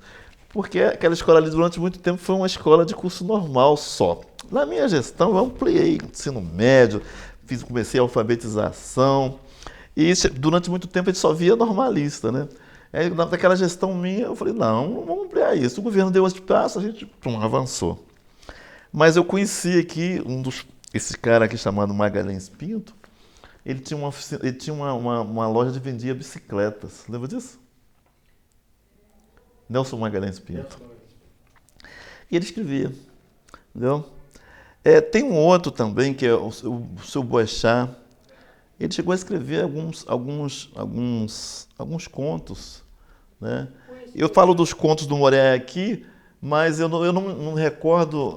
A: Porque aquela escola ali durante muito tempo foi uma escola de curso normal só. Na minha gestão eu ampliei ensino médio, comecei a alfabetização, e durante muito tempo a gente só via normalista, né? Aí, naquela gestão minha, eu falei, não vamos ampliar isso. O governo deu espaço, a gente avançou. Mas eu conheci aqui esse cara aqui chamado Magalhães Pinto, ele tinha uma loja de vendia bicicletas. Lembra disso? Nelson Magalhães Pinto. E ele escrevia, entendeu? Tem um outro também, que é o seu Boechat. Ele chegou a escrever alguns contos, né? Eu falo dos contos do Moriá aqui, mas eu não recordo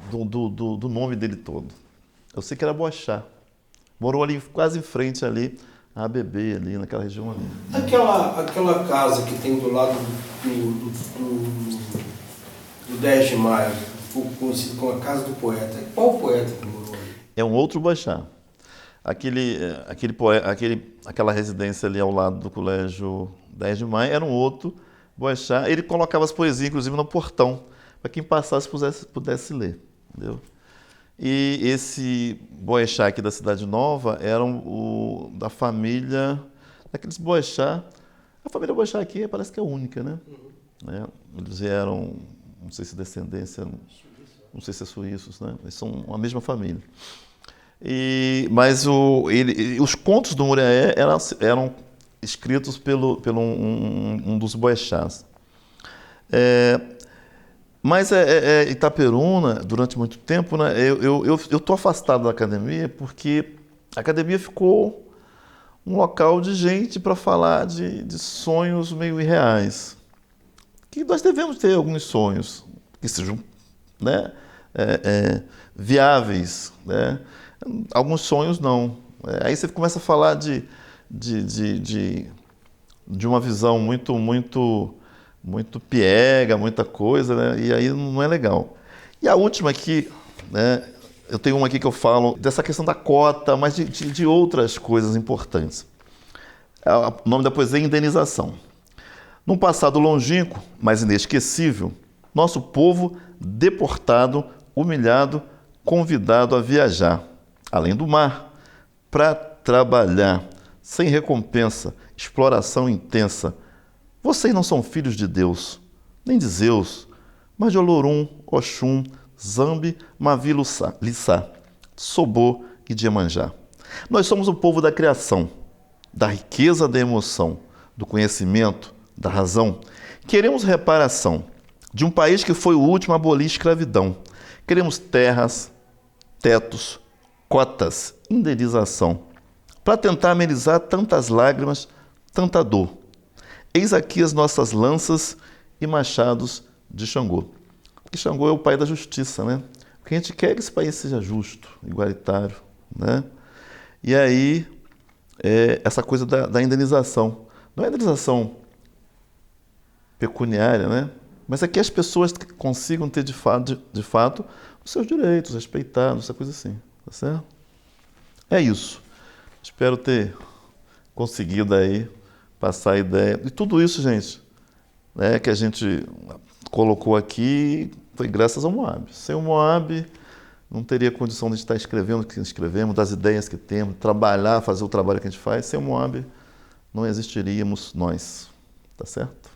A: do nome dele todo. Eu sei que era Boechat. Morou ali quase em frente ali, a ABB, ali naquela região ali.
C: Aquela casa que tem do lado do 10 de maio, conhecido como a Casa do Poeta. Qual poeta que morou ali?
A: É um outro Boechat. Aquela residência ali ao lado do Colégio 10 de Maio era um outro Boechat. Ele colocava as poesias, inclusive, no portão, para quem passasse pudesse ler. Entendeu? E esse Boechat aqui da Cidade Nova era da família, daqueles Boechat. A família Boechat aqui parece que é única, né? Eles vieram, não sei se descendência, não sei se é suíços, né? Eles são uma mesma família. Mas os contos do Muriaé eram escritos pelo um dos Boechats. Mas Itaperuna, durante muito tempo, né, eu estou afastado da academia porque a academia ficou um local de gente para falar de sonhos meio irreais. Que nós devemos ter alguns sonhos que sejam, né, viáveis, né? Alguns sonhos não. Aí você começa a falar de uma visão muito piega, muita coisa, né? E aí não é legal. E a última aqui, né? Eu tenho uma aqui que eu falo dessa questão da cota, mas de outras coisas importantes. O nome da poesia é Indenização. Num passado longínquo, mas inesquecível, nosso povo deportado, humilhado, convidado a viajar, além do mar, para trabalhar, sem recompensa, exploração intensa. Vocês não são filhos de Deus, nem de Zeus, mas de Olorum, Oxum, Zambi, Mavi, Lissá, Sobô e de Iemanjá. Nós somos o povo da criação, da riqueza da emoção, do conhecimento, da razão. Queremos reparação de um país que foi o último a abolir escravidão. Queremos terras, tetos, cotas, indenização, para tentar amenizar tantas lágrimas, tanta dor. Eis aqui as nossas lanças e machados de Xangô. Porque Xangô é o pai da justiça, né? O que a gente quer é que esse país seja justo, igualitário, né? E aí, essa coisa da indenização. Não é indenização pecuniária, né? Mas é que as pessoas consigam ter de fato os seus direitos respeitados, essa coisa assim, tá certo? É isso. Espero ter conseguido aí passar a ideia. E tudo isso, gente, né, que a gente colocou aqui foi graças ao Moab. Sem o Moab, não teria condição de estar escrevendo o que escrevemos, das ideias que temos, trabalhar, fazer o trabalho que a gente faz. Sem o Moab, não existiríamos nós, tá certo?